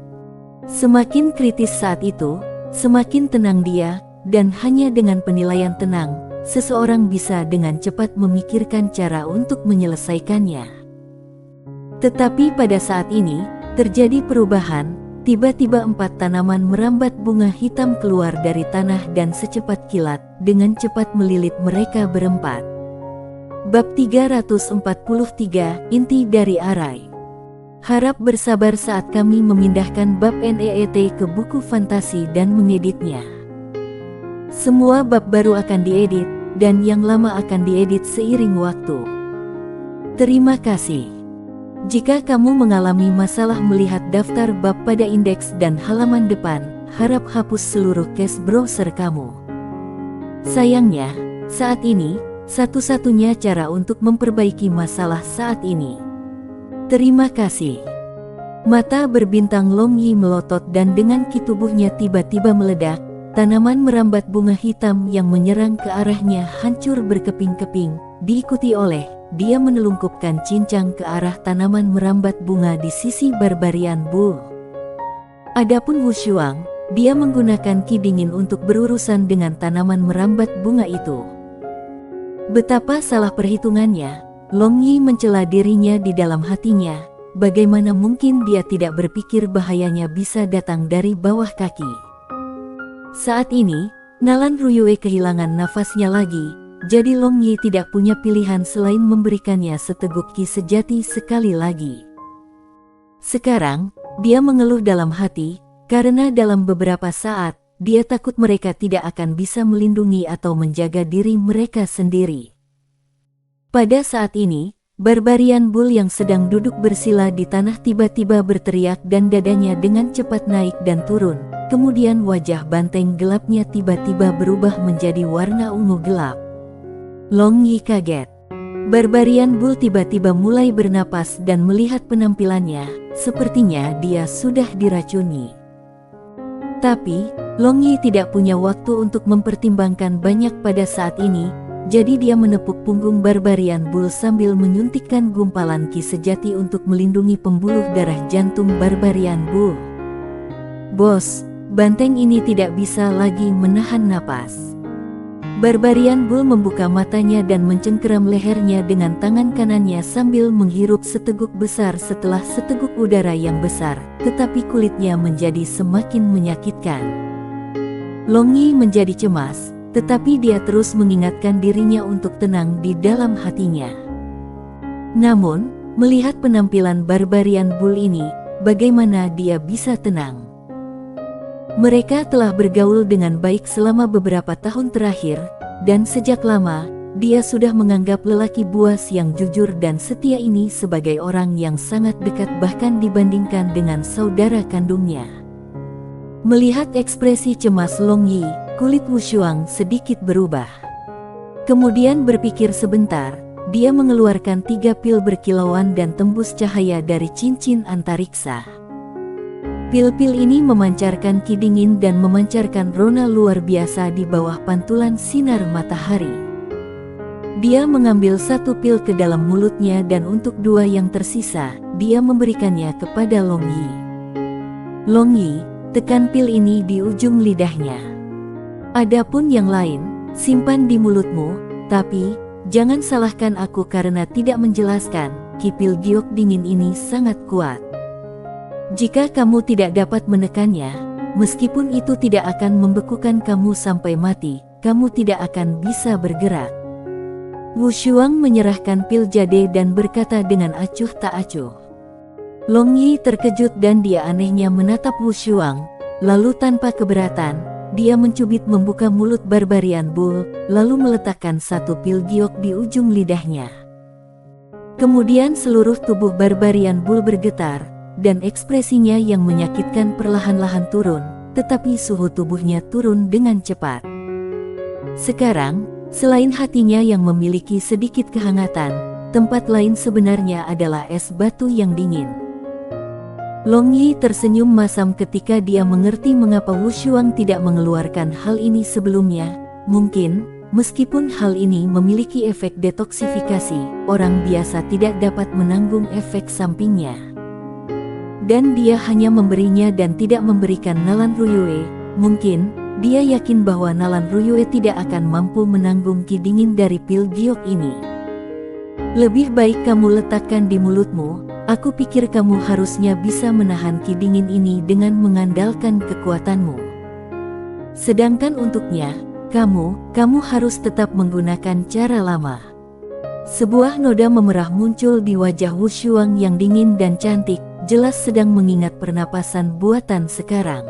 Semakin kritis saat itu, semakin tenang dia, dan hanya dengan penilaian tenang, seseorang bisa dengan cepat memikirkan cara untuk menyelesaikannya. Tetapi pada saat ini, terjadi perubahan, tiba-tiba 4 tanaman merambat bunga hitam keluar dari tanah dan secepat kilat, dengan cepat melilit mereka berempat. Bab 343, Inti dari Arai. Harap bersabar saat kami memindahkan bab NEET ke buku fantasi dan mengeditnya. Semua bab baru akan diedit, dan yang lama akan diedit seiring waktu. Terima kasih. Jika kamu mengalami masalah melihat daftar bab pada indeks dan halaman depan, harap hapus seluruh cache browser kamu. Sayangnya, saat ini, satu-satunya cara untuk memperbaiki masalah saat ini. Terima kasih. Mata berbintang Long Yi melotot dan dengan ki tubuhnya tiba-tiba meledak. Tanaman merambat bunga hitam yang menyerang ke arahnya hancur berkeping-keping, diikuti oleh, dia menelungkupkan cincang ke arah tanaman merambat bunga di sisi Barbarian Bull. Adapun Wu Shuang, dia menggunakan ki dingin untuk berurusan dengan tanaman merambat bunga itu. Betapa salah perhitungannya, Long Yi mencela dirinya di dalam hatinya, bagaimana mungkin dia tidak berpikir bahayanya bisa datang dari bawah kaki. Saat ini, Nalan Ruyue kehilangan nafasnya lagi, jadi Long Yi tidak punya pilihan selain memberikannya seteguk ki sejati sekali lagi. Sekarang, dia mengeluh dalam hati, karena dalam beberapa saat, dia takut mereka tidak akan bisa melindungi atau menjaga diri mereka sendiri. Pada saat ini, Barbarian Bull yang sedang duduk bersila di tanah tiba-tiba berteriak dan dadanya dengan cepat naik dan turun. Kemudian wajah banteng gelapnya tiba-tiba berubah menjadi warna ungu gelap. Long Yi kaget. Barbarian Bull tiba-tiba mulai bernapas dan melihat penampilannya, sepertinya dia sudah diracuni. Tapi, Long Yi tidak punya waktu untuk mempertimbangkan banyak pada saat ini, jadi dia menepuk punggung Barbarian Bull sambil menyuntikkan gumpalan ki sejati untuk melindungi pembuluh darah jantung Barbarian Bull. Bos, banteng ini tidak bisa lagi menahan napas. Barbarian Bull membuka matanya dan mencengkeram lehernya dengan tangan kanannya sambil menghirup seteguk besar setelah seteguk udara yang besar, tetapi kulitnya menjadi semakin menyakitkan. Long Yi menjadi cemas, tetapi dia terus mengingatkan dirinya untuk tenang di dalam hatinya. Namun, melihat penampilan Barbarian Bull ini, bagaimana dia bisa tenang? Mereka telah bergaul dengan baik selama beberapa tahun terakhir, dan sejak lama, dia sudah menganggap lelaki buas yang jujur dan setia ini sebagai orang yang sangat dekat bahkan dibandingkan dengan saudara kandungnya. Melihat ekspresi cemas Long Yi, kulit Wu Shuang sedikit berubah. Kemudian berpikir sebentar, dia mengeluarkan 3 pil berkilauan dan tembus cahaya dari cincin antariksa. Pil-pil ini memancarkan ki dingin dan memancarkan rona luar biasa di bawah pantulan sinar matahari. Dia mengambil 1 pil ke dalam mulutnya dan untuk 2 yang tersisa, dia memberikannya kepada Long Yi. Long Yi, tekan pil ini di ujung lidahnya. Adapun yang lain, simpan di mulutmu, tapi, jangan salahkan aku karena tidak menjelaskan, ki pil giok dingin ini sangat kuat. Jika kamu tidak dapat menekannya, meskipun itu tidak akan membekukan kamu sampai mati, kamu tidak akan bisa bergerak. Wu Shuang menyerahkan pil jade dan berkata dengan acuh tak acuh. Long Yi terkejut dan dia anehnya menatap Wu Shuang, lalu tanpa keberatan, dia mencubit membuka mulut Barbarian Bull, lalu meletakkan 1 pil giok di ujung lidahnya. Kemudian seluruh tubuh Barbarian Bull bergetar, dan ekspresinya yang menyakitkan perlahan-lahan turun, tetapi suhu tubuhnya turun dengan cepat. Sekarang, selain hatinya yang memiliki sedikit kehangatan, tempat lain sebenarnya adalah es batu yang dingin. Long Yi tersenyum masam ketika dia mengerti mengapa Wu Shuang tidak mengeluarkan hal ini sebelumnya. Mungkin, meskipun hal ini memiliki efek detoksifikasi, orang biasa tidak dapat menanggung efek sampingnya. Dan dia hanya memberinya dan tidak memberikan Nalan Ruyue. Mungkin, dia yakin bahwa Nalan Ruyue tidak akan mampu menanggung ki dingin dari pil giok ini. Lebih baik kamu letakkan di mulutmu. Aku pikir kamu harusnya bisa menahan ki dingin ini dengan mengandalkan kekuatanmu. Sedangkan untuknya, kamu harus tetap menggunakan cara lama. Sebuah noda memerah muncul di wajah Wu Shuang yang dingin dan cantik, jelas sedang mengingat pernapasan buatan sekarang.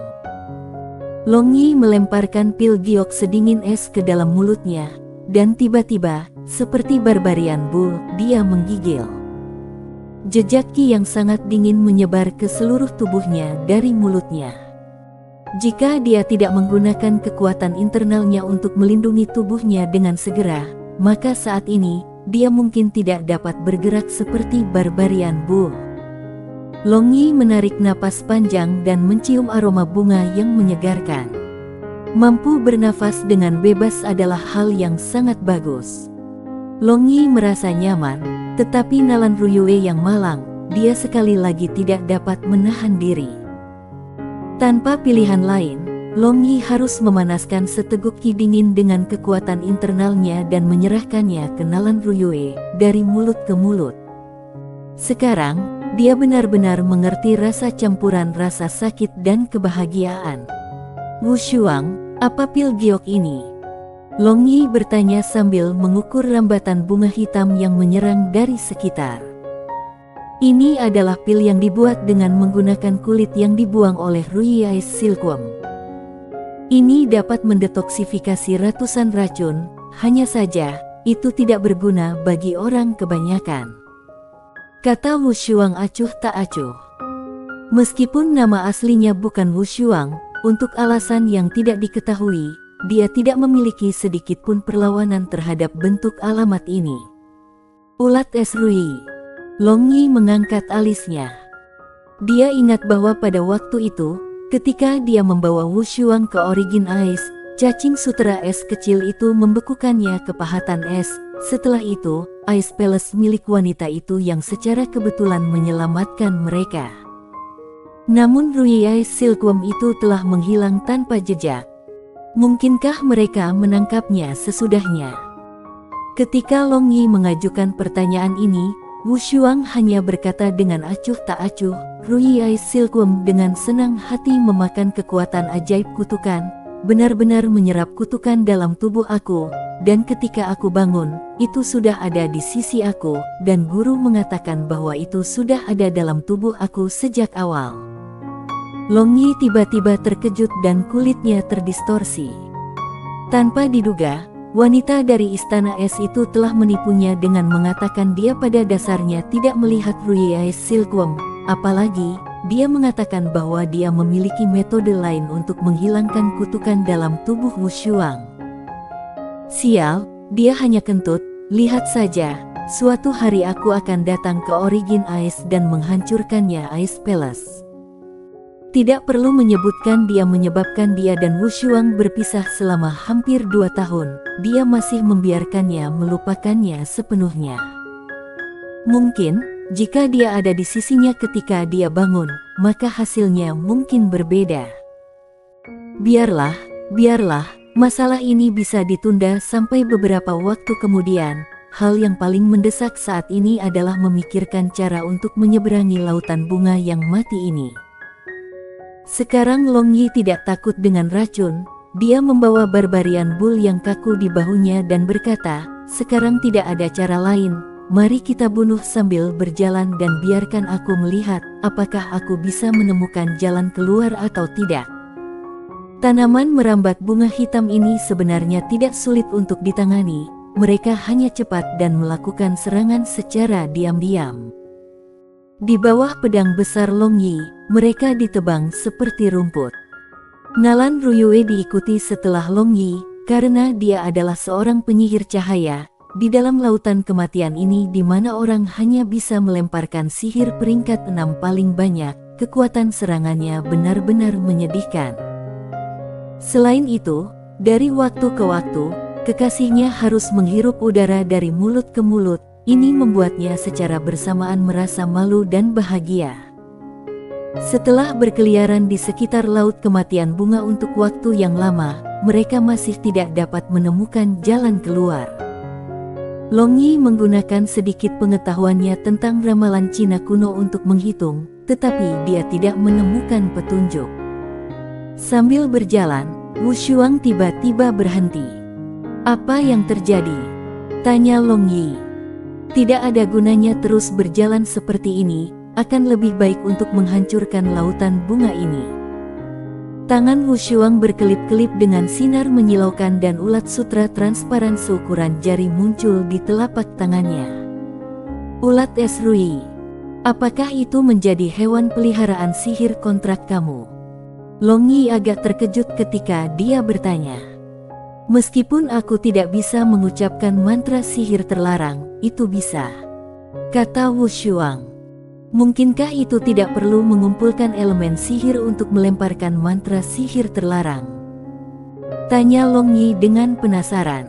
Long Yi melemparkan pil giok sedingin es ke dalam mulutnya, dan tiba-tiba, seperti Barbarian Bull, dia menggigil. Jejak ki yang sangat dingin menyebar ke seluruh tubuhnya dari mulutnya. Jika dia tidak menggunakan kekuatan internalnya untuk melindungi tubuhnya dengan segera, maka saat ini, dia mungkin tidak dapat bergerak seperti Barbarian Bull. Long Yi menarik napas panjang dan mencium aroma bunga yang menyegarkan. Mampu bernafas dengan bebas adalah hal yang sangat bagus. Long Yi merasa nyaman, tetapi Nalan Ruyue yang malang, dia sekali lagi tidak dapat menahan diri. Tanpa pilihan lain, Long Yi harus memanaskan seteguk ki dingin dengan kekuatan internalnya dan menyerahkannya ke Nalan Ruyue dari mulut ke mulut. Sekarang, dia benar-benar mengerti rasa campuran rasa sakit dan kebahagiaan. Wu Shuang, apa pil giok ini? Long Yi bertanya sambil mengukur rambatan bunga hitam yang menyerang dari sekitar. Ini adalah pil yang dibuat dengan menggunakan kulit yang dibuang oleh Ruyi Silkworm. Ini dapat mendetoksifikasi ratusan racun, hanya saja, itu tidak berguna bagi orang kebanyakan. Kata Wu Shuang acuh tak acuh. Meskipun nama aslinya bukan Wu Shuang, untuk alasan yang tidak diketahui, dia tidak memiliki sedikit pun perlawanan terhadap bentuk alamat ini. Ulat es Ruyi. Long Yi mengangkat alisnya. Dia ingat bahwa pada waktu itu, ketika dia membawa Wu Shuang ke Origin Ice, cacing sutera es kecil itu membekukannya ke pahatan es. Setelah itu, Ice Palace milik wanita itu yang secara kebetulan menyelamatkan mereka. Namun Ruyi Silkworm itu telah menghilang tanpa jejak. Mungkinkah mereka menangkapnya sesudahnya? Ketika Long Yi mengajukan pertanyaan ini, Wu Shuang hanya berkata dengan acuh tak acuh, Ruyi Silkworm dengan senang hati memakan kekuatan ajaib kutukan, benar-benar menyerap kutukan dalam tubuh aku, dan ketika aku bangun, itu sudah ada di sisi aku, dan guru mengatakan bahwa itu sudah ada dalam tubuh aku sejak awal. Long Yi tiba-tiba terkejut dan kulitnya terdistorsi. Tanpa diduga, wanita dari istana es itu telah menipunya dengan mengatakan dia pada dasarnya tidak melihat Ruyi Silkworm, apalagi, dia mengatakan bahwa dia memiliki metode lain untuk menghilangkan kutukan dalam tubuh Wu Shuang. Sial, dia hanya kentut, lihat saja, suatu hari aku akan datang ke Origin Ice dan menghancurkannya Ice Palace. Tidak perlu menyebutkan dia menyebabkan dia dan Wu Shuang berpisah selama hampir 2 tahun, dia masih membiarkannya melupakannya sepenuhnya. Mungkin, jika dia ada di sisinya ketika dia bangun, maka hasilnya mungkin berbeda. Biarlah, masalah ini bisa ditunda sampai beberapa waktu kemudian. Hal yang paling mendesak saat ini adalah memikirkan cara untuk menyeberangi lautan bunga yang mati ini. Sekarang Long Yi tidak takut dengan racun, dia membawa Barbarian Bull yang kaku di bahunya dan berkata, sekarang tidak ada cara lain, mari kita bunuh sambil berjalan dan biarkan aku melihat, apakah aku bisa menemukan jalan keluar atau tidak. Tanaman merambat bunga hitam ini sebenarnya tidak sulit untuk ditangani, mereka hanya cepat dan melakukan serangan secara diam-diam. Di bawah pedang besar Long Yi, mereka ditebang seperti rumput. Nalan Ruyue diikuti setelah Long Yi, karena dia adalah seorang penyihir cahaya, di dalam lautan kematian ini di mana orang hanya bisa melemparkan sihir peringkat 6 paling banyak, kekuatan serangannya benar-benar menyedihkan. Selain itu, dari waktu ke waktu, kekasihnya harus menghirup udara dari mulut ke mulut, ini membuatnya secara bersamaan merasa malu dan bahagia. Setelah berkeliaran di sekitar laut kematian bunga untuk waktu yang lama, mereka masih tidak dapat menemukan jalan keluar. Long Yi menggunakan sedikit pengetahuannya tentang ramalan Cina kuno untuk menghitung, tetapi dia tidak menemukan petunjuk. Sambil berjalan, Wu Shuang tiba-tiba berhenti. "Apa yang terjadi?" tanya Long Yi. "Tidak ada gunanya terus berjalan seperti ini, akan lebih baik untuk menghancurkan lautan bunga ini." Tangan Wu Shuang berkelip-kelip dengan sinar menyilaukan dan ulat sutra transparan seukuran jari muncul di telapak tangannya. "Ulat es Rui. Apakah itu menjadi hewan peliharaan sihir kontrak kamu?" Long Yi agak terkejut ketika dia bertanya. "Meskipun aku tidak bisa mengucapkan mantra sihir terlarang, itu bisa," kata Wu Shuang. "Mungkinkah itu tidak perlu mengumpulkan elemen sihir untuk melemparkan mantra sihir terlarang?" tanya Long Yi dengan penasaran.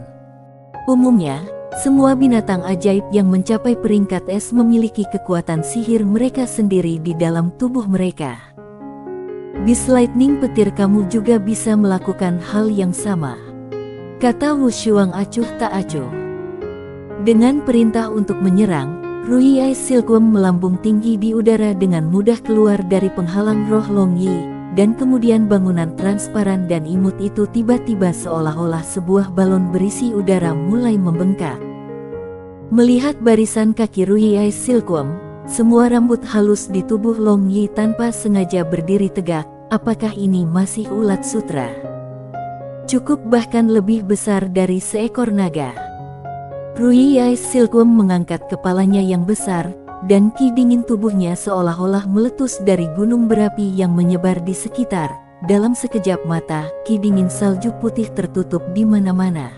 "Umumnya, semua binatang ajaib yang mencapai peringkat es memiliki kekuatan sihir mereka sendiri di dalam tubuh mereka. Beast Lightning petir kamu juga bisa melakukan hal yang sama," kata Wu Shuang acuh tak acuh. Dengan perintah untuk menyerang, Rui Ice Silkworm melambung tinggi di udara dengan mudah keluar dari penghalang roh Long Yi, dan kemudian bangunan transparan dan imut itu tiba-tiba seolah-olah sebuah balon berisi udara mulai membengkak. Melihat barisan kaki Rui Ice Silkworm, semua rambut halus di tubuh Long Yi tanpa sengaja berdiri tegak. Apakah ini masih ulat sutra? Cukup bahkan lebih besar dari seekor naga. Rui Ice Silkworm mengangkat kepalanya yang besar, dan ki dingin tubuhnya seolah-olah meletus dari gunung berapi yang menyebar di sekitar. Dalam sekejap mata, ki dingin salju putih tertutup di mana-mana.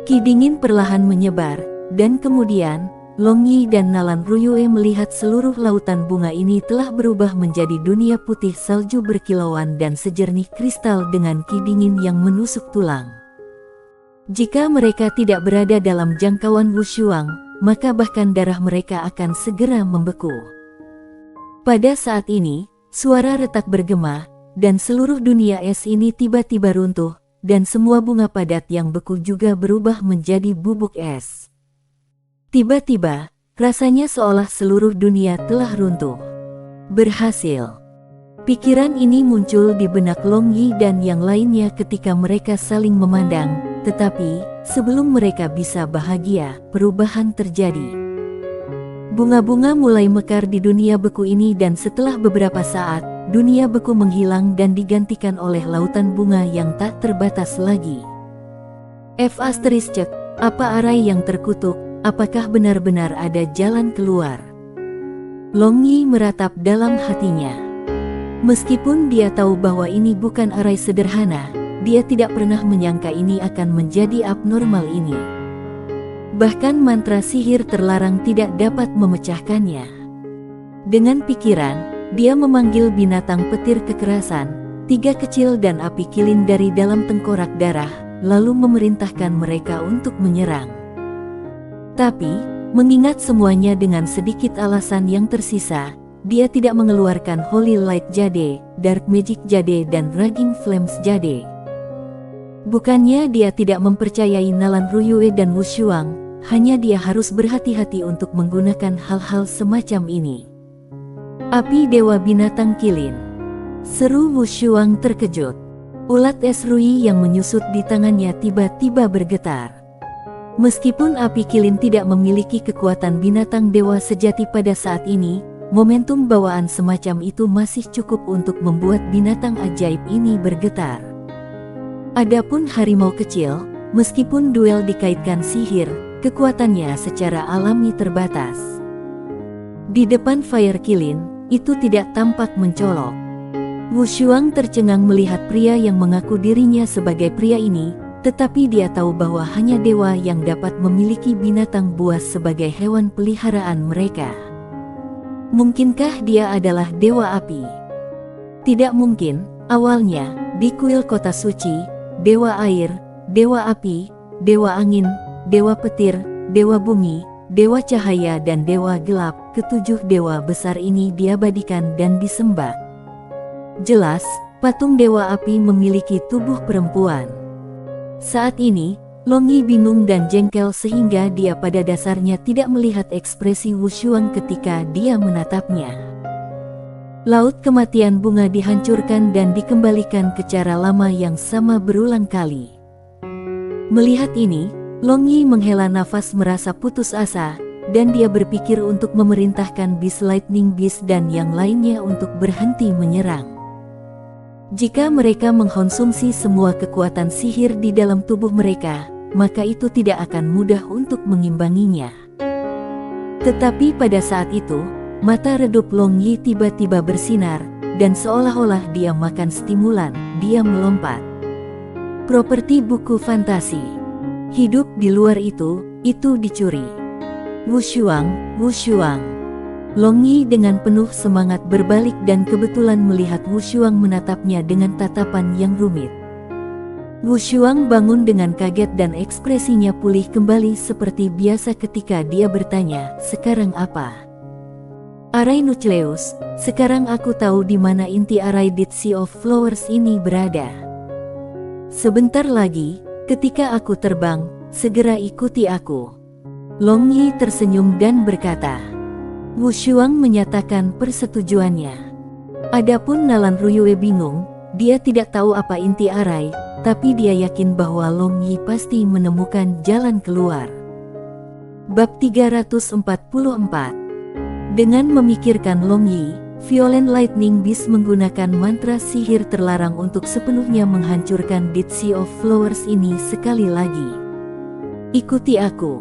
Ki dingin perlahan menyebar, dan kemudian Long Yi dan Nalan Ruyue melihat seluruh lautan bunga ini telah berubah menjadi dunia putih salju berkilauan dan sejernih kristal dengan ki dingin yang menusuk tulang. Jika mereka tidak berada dalam jangkauan Wu Shuang, maka bahkan darah mereka akan segera membeku. Pada saat ini, suara retak bergema, dan seluruh dunia es ini tiba-tiba runtuh, dan semua bunga padat yang beku juga berubah menjadi bubuk es. Tiba-tiba, rasanya seolah seluruh dunia telah runtuh. Berhasil. Pikiran ini muncul di benak Long Yi dan yang lainnya ketika mereka saling memandang, tetapi sebelum mereka bisa bahagia, perubahan terjadi. Bunga-bunga mulai mekar di dunia beku ini dan setelah beberapa saat, dunia beku menghilang dan digantikan oleh lautan bunga yang tak terbatas lagi. Apa arai yang terkutuk? Apakah benar-benar ada jalan keluar? Long Yi meratap dalam hatinya. Meskipun dia tahu bahwa ini bukan arai sederhana, dia tidak pernah menyangka ini akan menjadi abnormal ini. Bahkan mantra sihir terlarang tidak dapat memecahkannya. Dengan pikiran, dia memanggil binatang petir kekerasan, 3 kecil dan api kilin dari dalam tengkorak darah, lalu memerintahkan mereka untuk menyerang. Tapi, mengingat semuanya dengan sedikit alasan yang tersisa, dia tidak mengeluarkan Holy Light Jade, Dark Magic Jade dan Raging Flames Jade. Bukannya dia tidak mempercayai Nalan Ruyue dan Wu Shuang, hanya dia harus berhati-hati untuk menggunakan hal-hal semacam ini. Api Dewa Binatang Kilin. Seru Wu Shuang terkejut. Ulat es Rui yang menyusut di tangannya tiba-tiba bergetar. Meskipun api kilin tidak memiliki kekuatan binatang dewa sejati pada saat ini, momentum bawaan semacam itu masih cukup untuk membuat binatang ajaib ini bergetar. Adapun harimau kecil, meskipun duel dikaitkan sihir, kekuatannya secara alami terbatas. Di depan Fire Qilin, itu tidak tampak mencolok. Wu Shuang tercengang melihat pria yang mengaku dirinya sebagai pria ini, tetapi dia tahu bahwa hanya dewa yang dapat memiliki binatang buas sebagai hewan peliharaan mereka. Mungkinkah dia adalah dewa api? Tidak mungkin. Awalnya, di kuil kota suci, dewa air, dewa api, dewa angin, dewa petir, dewa bumi, dewa cahaya dan dewa gelap, ketujuh dewa besar ini diabadikan dan disembah. Jelas, patung dewa api memiliki tubuh perempuan. Saat ini, Long Yi bingung dan jengkel sehingga dia pada dasarnya tidak melihat ekspresi Wu Shuang ketika dia menatapnya. Laut kematian bunga dihancurkan dan dikembalikan ke cara lama yang sama berulang kali. Melihat ini, Long Yi menghela nafas merasa putus asa, dan dia berpikir untuk memerintahkan Beast Lightning Beast dan yang lainnya untuk berhenti menyerang. Jika mereka mengkonsumsi semua kekuatan sihir di dalam tubuh mereka, maka itu tidak akan mudah untuk mengimbanginya. Tetapi pada saat itu, mata redup Long Yi tiba-tiba bersinar, dan seolah-olah dia makan stimulan, dia melompat. Properti buku fantasi. Hidup di luar itu dicuri. Wu Shuang, Wu Shuang. Long Yi dengan penuh semangat berbalik dan kebetulan melihat Wu Shuang menatapnya dengan tatapan yang rumit. Wu Shuang bangun dengan kaget dan ekspresinya pulih kembali seperti biasa ketika dia bertanya, "Sekarang apa?" "Arai Nucleus, sekarang aku tahu di mana inti arai Dead Sea of Flowers ini berada. Sebentar lagi, ketika aku terbang, segera ikuti aku." Long Yi tersenyum dan berkata. Wu Shuang menyatakan persetujuannya. Adapun Nalan Ruyue bingung, dia tidak tahu apa inti arai, tapi dia yakin bahwa Long Yi pasti menemukan jalan keluar. Bab 344. Dengan memikirkan Long Yi, Violent Lightning Beast menggunakan mantra sihir terlarang untuk sepenuhnya menghancurkan Dead Sea of Flowers ini sekali lagi. "Ikuti aku."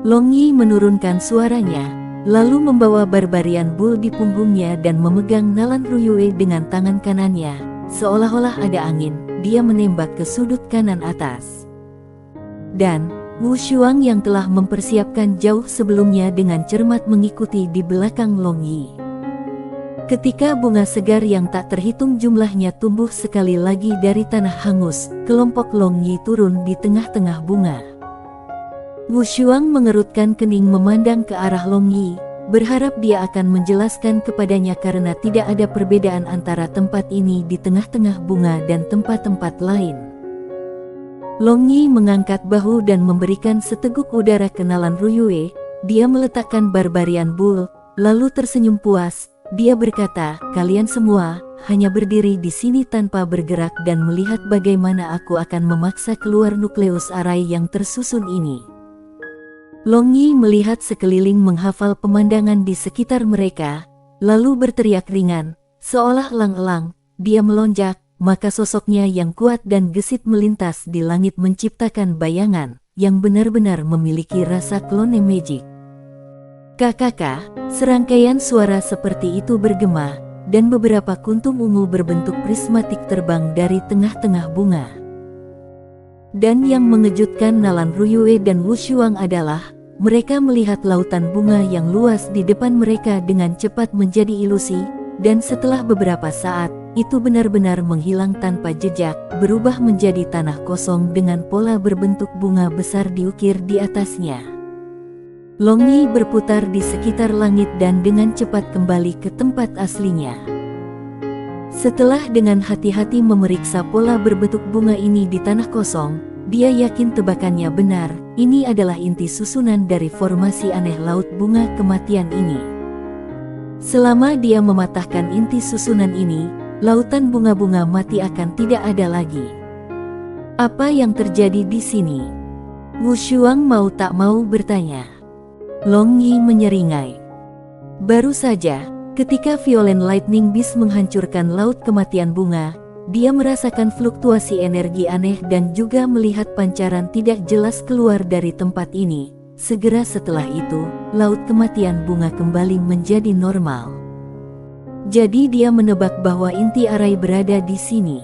Long Yi menurunkan suaranya, lalu membawa Barbarian Bull di punggungnya dan memegang Nalan Ruyue dengan tangan kanannya, seolah-olah ada angin, dia menembak ke sudut kanan atas. Dan Wu Shuang yang telah mempersiapkan jauh sebelumnya dengan cermat mengikuti di belakang Long Yi. Ketika bunga segar yang tak terhitung jumlahnya tumbuh sekali lagi dari tanah hangus, kelompok Long Yi turun di tengah-tengah bunga. Wu Shuang mengerutkan kening memandang ke arah Long Yi, berharap dia akan menjelaskan kepadanya karena tidak ada perbedaan antara tempat ini di tengah-tengah bunga dan tempat-tempat lain. Long Yi mengangkat bahu dan memberikan seteguk udara ke Nalan Ruyue, dia meletakkan Barbarian Bull, lalu tersenyum puas, dia berkata, "Kalian semua, hanya berdiri di sini tanpa bergerak dan melihat bagaimana aku akan memaksa keluar nukleus arai yang tersusun ini." Long Yi melihat sekeliling menghafal pemandangan di sekitar mereka, lalu berteriak ringan, seolah elang-elang, dia melonjak, maka sosoknya yang kuat dan gesit melintas di langit menciptakan bayangan, yang benar-benar memiliki rasa clone magic. "Kakak," serangkaian suara seperti itu bergema, dan beberapa kuntum ungu berbentuk prismatik terbang dari tengah-tengah bunga. Dan yang mengejutkan Nalan Ruyue dan Wu Shuang adalah, mereka melihat lautan bunga yang luas di depan mereka dengan cepat menjadi ilusi, dan setelah beberapa saat, itu benar-benar menghilang tanpa jejak, berubah menjadi tanah kosong dengan pola berbentuk bunga besar diukir di atasnya. Long Yi berputar di sekitar langit dan dengan cepat kembali ke tempat aslinya. Setelah dengan hati-hati memeriksa pola berbentuk bunga ini di tanah kosong, dia yakin tebakannya benar, ini adalah inti susunan dari formasi aneh laut bunga kematian ini. Selama dia mematahkan inti susunan ini, lautan bunga-bunga mati akan tidak ada lagi. "Apa yang terjadi di sini?" Wu Shuang mau tak mau bertanya. Long Yi menyeringai. Baru saja, ketika Violent Lightning Beast menghancurkan laut kematian bunga, dia merasakan fluktuasi energi aneh dan juga melihat pancaran tidak jelas keluar dari tempat ini, segera setelah itu, laut kematian bunga kembali menjadi normal. Jadi dia menebak bahwa inti Arai berada di sini.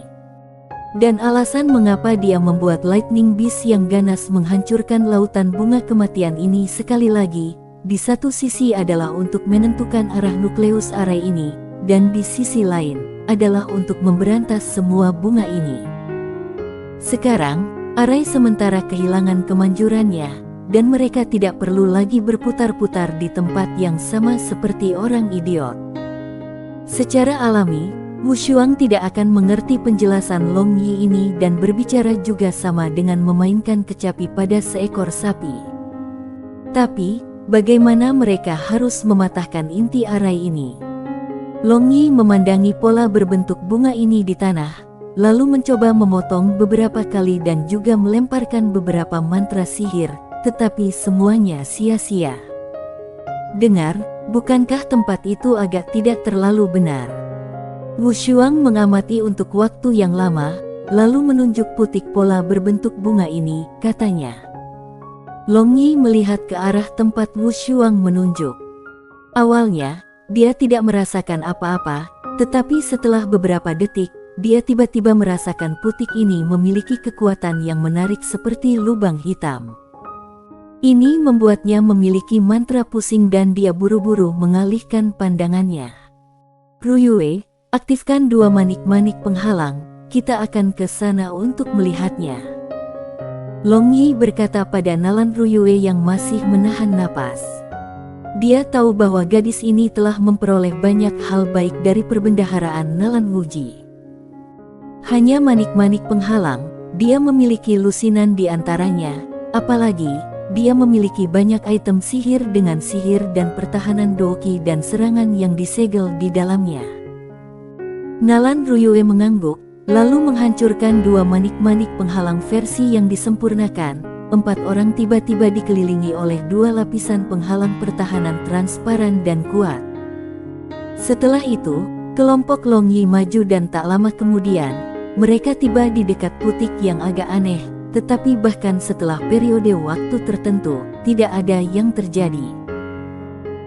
Dan alasan mengapa dia membuat Lightning Beast yang ganas menghancurkan lautan bunga kematian ini sekali lagi, di satu sisi adalah untuk menentukan arah nukleus Arai ini, dan di sisi lain adalah untuk memberantas semua bunga ini. Sekarang, Arai sementara kehilangan kemanjurannya, dan mereka tidak perlu lagi berputar-putar di tempat yang sama seperti orang idiot. Secara alami, Wu Shuang tidak akan mengerti penjelasan Long Yi ini dan berbicara juga sama dengan memainkan kecapi pada seekor sapi. Tapi, bagaimana mereka harus mematahkan inti Arai ini? Long Yi memandangi pola berbentuk bunga ini di tanah, lalu mencoba memotong beberapa kali dan juga melemparkan beberapa mantra sihir, tetapi semuanya sia-sia. Dengar, bukankah tempat itu agak tidak terlalu benar? Wu Shuang mengamati untuk waktu yang lama, lalu menunjuk putik pola berbentuk bunga ini, katanya. Long Yi melihat ke arah tempat Wu Shuang menunjuk. Awalnya, dia tidak merasakan apa-apa, tetapi setelah beberapa detik, dia tiba-tiba merasakan putik ini memiliki kekuatan yang menarik seperti lubang hitam. Ini membuatnya memiliki mantra pusing dan dia buru-buru mengalihkan pandangannya. Ruyue, aktifkan 2 manik-manik penghalang, kita akan ke sana untuk melihatnya. Long Yi berkata pada Nalan Ruyue yang masih menahan napas. Dia tahu bahwa gadis ini telah memperoleh banyak hal baik dari perbendaharaan Nalan Wuji. Hanya manik-manik penghalang, dia memiliki lusinan di antaranya, apalagi, dia memiliki banyak item sihir dengan sihir dan pertahanan doki dan serangan yang disegel di dalamnya. Nalan Ruyue mengangguk, lalu menghancurkan 2 manik-manik penghalang versi yang disempurnakan. 4 orang tiba-tiba dikelilingi oleh 2 lapisan penghalang pertahanan transparan dan kuat. Setelah itu, kelompok Long Yi maju dan tak lama kemudian, mereka tiba di dekat putik yang agak aneh, tetapi bahkan setelah periode waktu tertentu, tidak ada yang terjadi.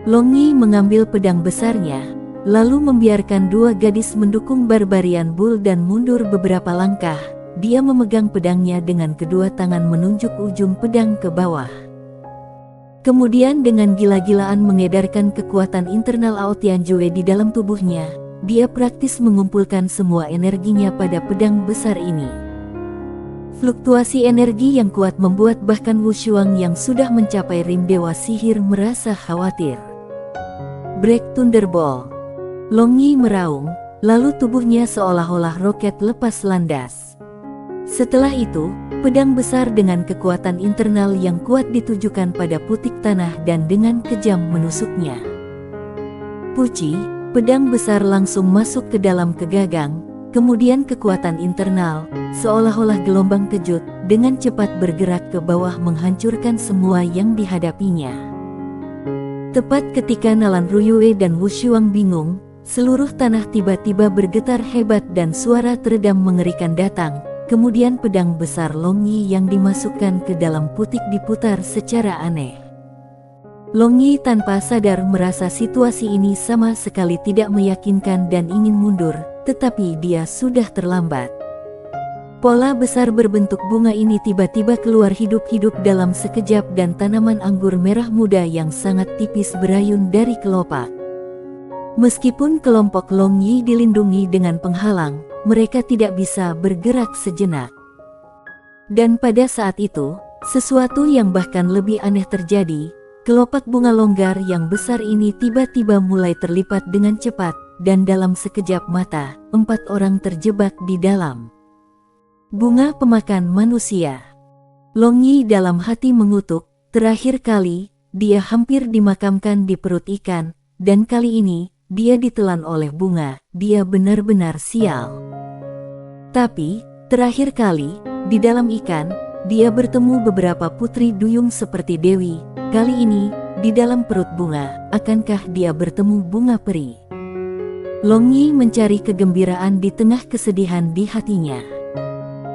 Long Yi mengambil pedang besarnya, lalu membiarkan 2 gadis mendukung Barbarian Bull dan mundur beberapa langkah. Dia memegang pedangnya dengan kedua tangan menunjuk ujung pedang ke bawah. Kemudian dengan gila-gilaan mengedarkan kekuatan internal Ao Tianjue di dalam tubuhnya, dia praktis mengumpulkan semua energinya pada pedang besar ini. Fluktuasi energi yang kuat membuat bahkan Wu Shuang yang sudah mencapai rim dewa sihir merasa khawatir. Break Thunderbolt. Long Yi meraung, lalu tubuhnya seolah-olah roket lepas landas. Setelah itu, pedang besar dengan kekuatan internal yang kuat ditujukan pada putik tanah dan dengan kejam menusuknya. Puci, pedang besar langsung masuk ke dalam kegagang, kemudian kekuatan internal, seolah-olah gelombang kejut, dengan cepat bergerak ke bawah menghancurkan semua yang dihadapinya. Tepat ketika Nalan Ruyue dan Wu Shuang bingung, seluruh tanah tiba-tiba bergetar hebat dan suara teredam mengerikan datang. Kemudian pedang besar Long Yi yang dimasukkan ke dalam putik diputar secara aneh. Long Yi tanpa sadar merasa situasi ini sama sekali tidak meyakinkan dan ingin mundur, tetapi dia sudah terlambat. Pola besar berbentuk bunga ini tiba-tiba keluar hidup-hidup dalam sekejap dan tanaman anggur merah muda yang sangat tipis berayun dari kelopak. Meskipun kelompok Long Yi dilindungi dengan penghalang, mereka tidak bisa bergerak sejenak. Dan pada saat itu, sesuatu yang bahkan lebih aneh terjadi. Kelopak bunga longgar yang besar ini tiba-tiba mulai terlipat dengan cepat, dan dalam sekejap mata, 4 orang terjebak di dalam. Bunga pemakan manusia. Long Yi dalam hati mengutuk, terakhir kali, dia hampir dimakamkan di perut ikan, dan kali ini, dia ditelan oleh bunga, dia benar-benar sial. Tapi, terakhir kali, di dalam ikan, dia bertemu beberapa putri duyung seperti Dewi. Kali ini, di dalam perut bunga, akankah dia bertemu bunga peri? Long Yi mencari kegembiraan di tengah kesedihan di hatinya.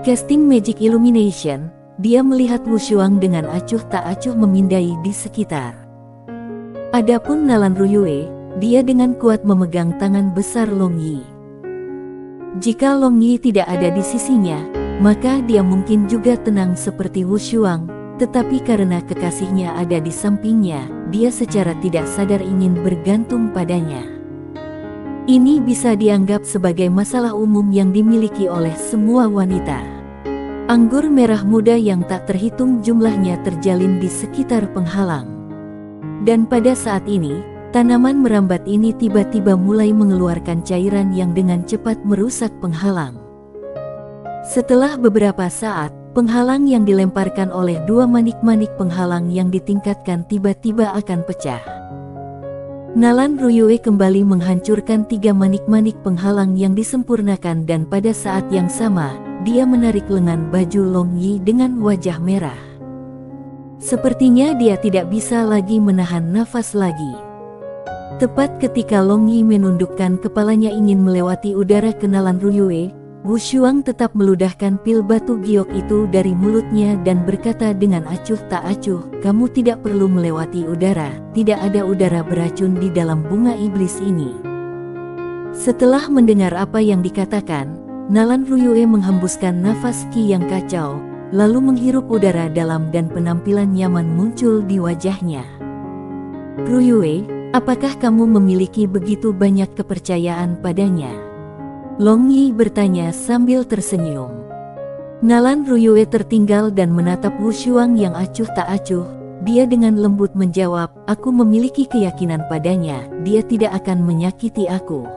Casting Magic Illumination, dia melihat Wu Shuang dengan acuh tak acuh memindai di sekitar. Adapun Nalan Ruyue, dia dengan kuat memegang tangan besar Long Yi. Jika Long Yi tidak ada di sisinya, maka dia mungkin juga tenang seperti Wu Shuang, tetapi karena kekasihnya ada di sampingnya, dia secara tidak sadar ingin bergantung padanya. Ini bisa dianggap sebagai masalah umum yang dimiliki oleh semua wanita. Anggur merah muda yang tak terhitung jumlahnya terjalin di sekitar penghalang. Dan pada saat ini, tanaman merambat ini tiba-tiba mulai mengeluarkan cairan yang dengan cepat merusak penghalang. Setelah beberapa saat, penghalang yang dilemparkan oleh dua manik-manik penghalang yang ditingkatkan tiba-tiba akan pecah. Nalan Ruyue kembali menghancurkan 3 manik-manik penghalang yang disempurnakan dan pada saat yang sama, dia menarik lengan baju Long Yi dengan wajah merah. Sepertinya dia tidak bisa lagi menahan nafas lagi. Tepat ketika Long Yi menundukkan kepalanya ingin melewati udara ke Nalan Ruyue, Wu Shuang tetap meludahkan pil batu giok itu dari mulutnya dan berkata dengan acuh tak acuh, "Kamu tidak perlu melewati udara, tidak ada udara beracun di dalam bunga iblis ini." Setelah mendengar apa yang dikatakan, Nalan Ruyue menghembuskan nafas ki yang kacau, lalu menghirup udara dalam dan penampilan nyaman muncul di wajahnya. "Ruyue, apakah kamu memiliki begitu banyak kepercayaan padanya?" Long Yi bertanya sambil tersenyum. Nalan Ruyue tertinggal dan menatap Wu Shuang yang acuh tak acuh. Dia dengan lembut menjawab, "Aku memiliki keyakinan padanya, dia tidak akan menyakiti aku."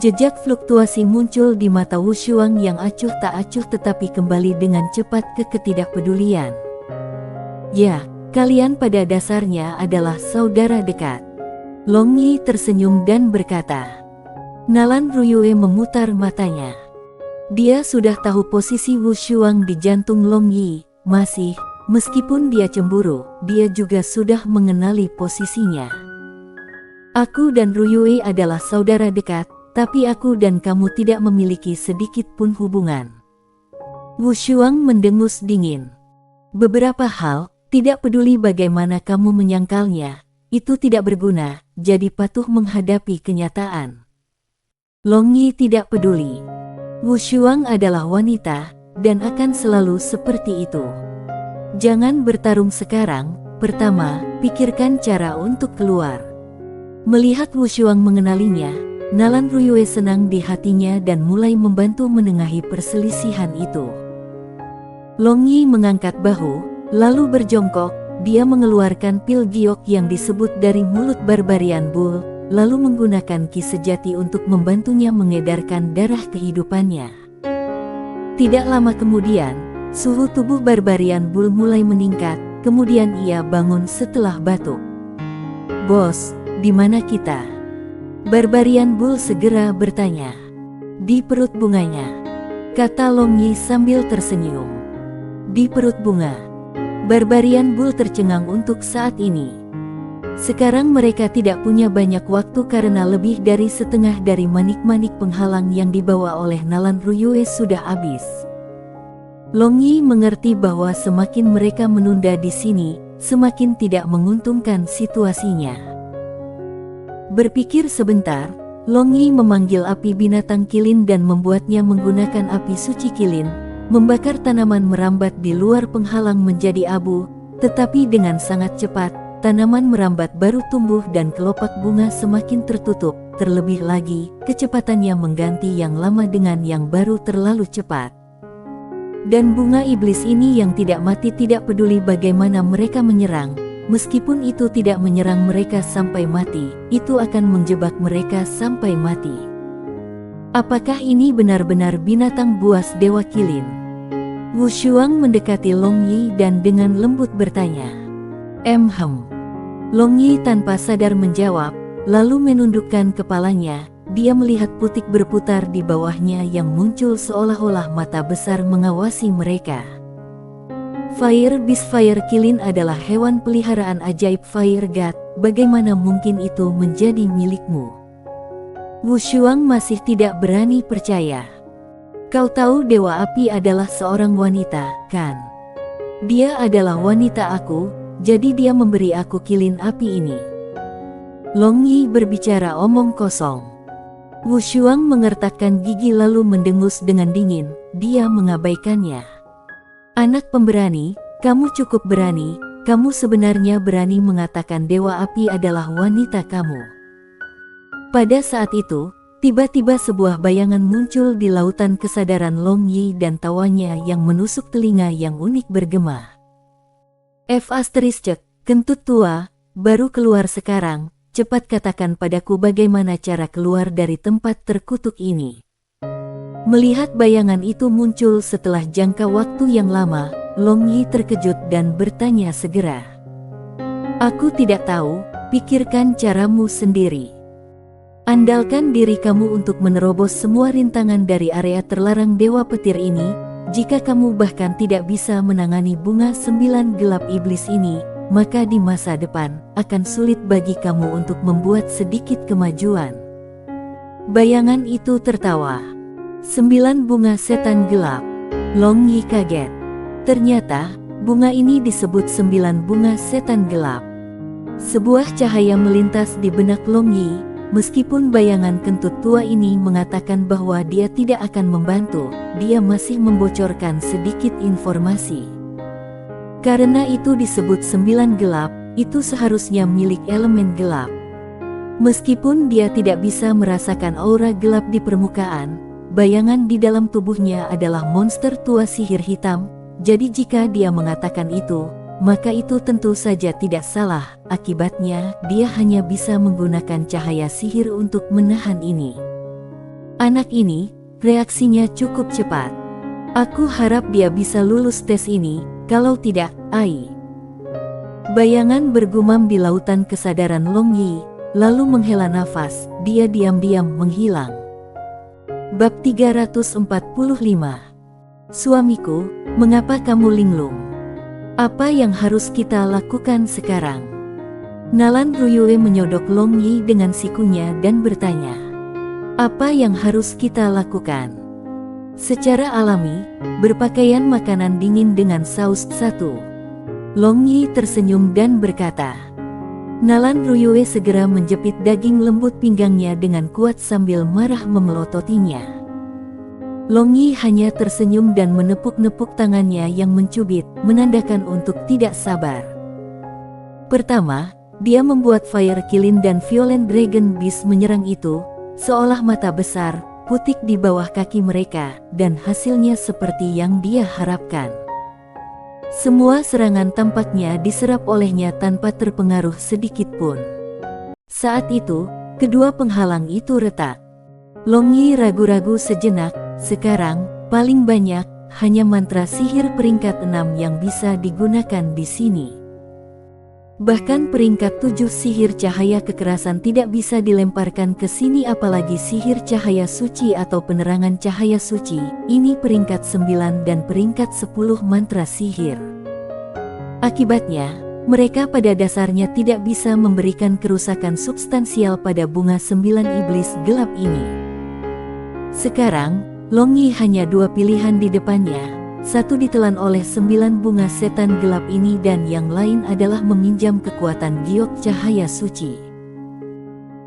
Jejak fluktuasi muncul di mata Wu Shuang yang acuh tak acuh tetapi kembali dengan cepat ke ketidakpedulian. "Ya, kalian pada dasarnya adalah saudara dekat." Long Yi tersenyum dan berkata. Nalan Ruyue memutar matanya. Dia sudah tahu posisi Wu Shuang di jantung Long Yi, meskipun dia cemburu, dia juga sudah mengenali posisinya. "Aku dan Ruyue adalah saudara dekat, tapi aku dan kamu tidak memiliki sedikit pun hubungan." Wu Shuang mendengus dingin. "Beberapa hal, tidak peduli bagaimana kamu menyangkalnya, itu tidak berguna, jadi patuh menghadapi kenyataan." Long Yi tidak peduli. Wu Shuang adalah wanita, dan akan selalu seperti itu. Jangan bertarung sekarang, pertama, pikirkan cara untuk keluar. Melihat Wu Shuang mengenalinya, Nalan Ruyue senang di hatinya dan mulai membantu menengahi perselisihan itu. Long Yi mengangkat bahu, lalu berjongkok, dia mengeluarkan pil giok yang disebut dari mulut Barbarian Bull, lalu menggunakan ki sejati untuk membantunya mengedarkan darah kehidupannya. Tidak lama kemudian, suhu tubuh Barbarian Bull mulai meningkat, kemudian ia bangun setelah batuk. "Bos, di mana kita?" Barbarian Bull segera bertanya. "Di perut bunganya," kata Long Yi sambil tersenyum. "Di perut bunga." Barbarian Bull tercengang untuk saat ini. Sekarang mereka tidak punya banyak waktu karena lebih dari setengah dari manik-manik penghalang yang dibawa oleh Nalan Ruyue sudah habis. Long Yi mengerti bahwa semakin mereka menunda di sini, semakin tidak menguntungkan situasinya. Berpikir sebentar, Long Yi memanggil api binatang kilin dan membuatnya menggunakan api suci kilin, membakar tanaman merambat di luar penghalang menjadi abu, tetapi dengan sangat cepat, tanaman merambat baru tumbuh dan kelopak bunga semakin tertutup. Terlebih lagi, kecepatannya mengganti yang lama dengan yang baru terlalu cepat. Dan bunga iblis ini yang tidak mati tidak peduli bagaimana mereka menyerang, meskipun itu tidak menyerang mereka sampai mati, itu akan menjebak mereka sampai mati. Apakah ini benar-benar binatang buas Dewa Kilin? Wu Shuang mendekati Long Yi dan dengan lembut bertanya. Long Yi tanpa sadar menjawab, lalu menundukkan kepalanya. Dia melihat putik berputar di bawahnya yang muncul seolah-olah mata besar mengawasi mereka. Fire Beast Fire Kilin adalah hewan peliharaan ajaib Fire God, bagaimana mungkin itu menjadi milikmu? Wu Shuang masih tidak berani percaya. Kau tahu Dewa Api adalah seorang wanita, kan? Dia adalah wanita aku, jadi dia memberi aku kilin api ini. Long Yi berbicara omong kosong. Wu Shuang mengertakkan gigi lalu mendengus dengan dingin, dia mengabaikannya. Anak pemberani, kamu cukup berani, kamu sebenarnya berani mengatakan Dewa Api adalah wanita kamu. Pada saat itu, tiba-tiba sebuah bayangan muncul di lautan kesadaran Long Yi dan tawanya yang menusuk telinga yang unik bergema. Kentut tua, baru keluar sekarang, cepat katakan padaku bagaimana cara keluar dari tempat terkutuk ini. Melihat bayangan itu muncul setelah jangka waktu yang lama, Long Yi terkejut dan bertanya segera. Aku tidak tahu, pikirkan caramu sendiri. Andalkan diri kamu untuk menerobos semua rintangan dari area terlarang Dewa Petir ini. Jika kamu bahkan tidak bisa menangani bunga 9 gelap iblis ini, maka di masa depan akan sulit bagi kamu untuk membuat sedikit kemajuan. Bayangan itu tertawa. 9 bunga setan gelap. Long Yi kaget. Ternyata, bunga ini disebut 9 bunga setan gelap. Sebuah cahaya melintas di benak Long Yi, meskipun bayangan kentut tua ini mengatakan bahwa dia tidak akan membantu, dia masih membocorkan sedikit informasi. Karena itu disebut 9 gelap, itu seharusnya milik elemen gelap. Meskipun dia tidak bisa merasakan aura gelap di permukaan, bayangan di dalam tubuhnya adalah monster tua sihir hitam, jadi jika dia mengatakan itu, maka itu tentu saja tidak salah, akibatnya dia hanya bisa menggunakan cahaya sihir untuk menahan ini. Anak ini, reaksinya cukup cepat. Aku harap dia bisa lulus tes ini, kalau tidak, Bayangan bergumam di lautan kesadaran Long Yi, lalu menghela nafas, dia diam-diam menghilang. Bab 345. Suamiku, mengapa kamu linglung? Apa yang harus kita lakukan sekarang? Nalan Ruyue menyodok Long Yi dengan sikunya dan bertanya. Apa yang harus kita lakukan? Secara alami, berpakaian makanan dingin dengan saus satu. Long Yi tersenyum dan berkata. Nalan Ruyue segera menjepit daging lembut pinggangnya dengan kuat sambil marah memelototinya. Long Yi hanya tersenyum dan menepuk-nepuk tangannya yang mencubit, menandakan untuk tidak sabar. Pertama, dia membuat Fire Kilin dan Violent Dragon Beast menyerang itu, seolah mata besar, putik di bawah kaki mereka, dan hasilnya seperti yang dia harapkan. Semua serangan tampaknya diserap olehnya tanpa terpengaruh sedikit pun. Saat itu, kedua penghalang itu retak. Long Yi ragu-ragu sejenak, sekarang, paling banyak, hanya mantra sihir peringkat 6 yang bisa digunakan di sini. Bahkan peringkat 7 sihir cahaya kekerasan tidak bisa dilemparkan ke sini apalagi sihir cahaya suci atau penerangan cahaya suci, ini peringkat 9 dan peringkat 10 mantra sihir. Akibatnya, mereka pada dasarnya tidak bisa memberikan kerusakan substansial pada bunga 9 iblis gelap ini. Sekarang, Long Yi hanya dua pilihan di depannya. Satu ditelan oleh 9 bunga setan gelap ini dan yang lain adalah meminjam kekuatan giok cahaya suci.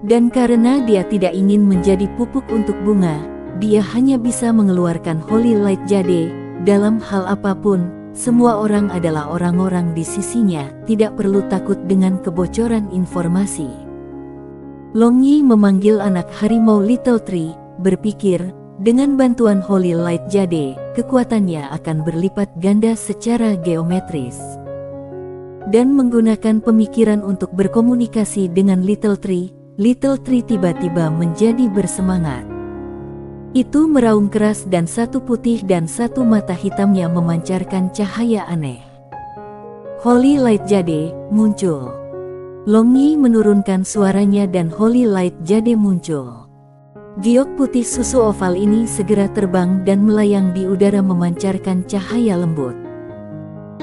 Dan karena dia tidak ingin menjadi pupuk untuk bunga, dia hanya bisa mengeluarkan Holy Light Jade. Dalam hal apapun, semua orang adalah orang-orang di sisinya, tidak perlu takut dengan kebocoran informasi. Long Yi memanggil anak harimau Little Tree, berpikir, dengan bantuan Holy Light Jade, kekuatannya akan berlipat ganda secara geometris. Dan menggunakan pemikiran untuk berkomunikasi dengan Little Tree tiba-tiba menjadi bersemangat. Itu meraung keras dan satu putih dan satu mata hitamnya memancarkan cahaya aneh. Holy Light Jade muncul. Long Yi menurunkan suaranya dan Holy Light Jade muncul. Giok putih susu oval ini segera terbang dan melayang di udara memancarkan cahaya lembut.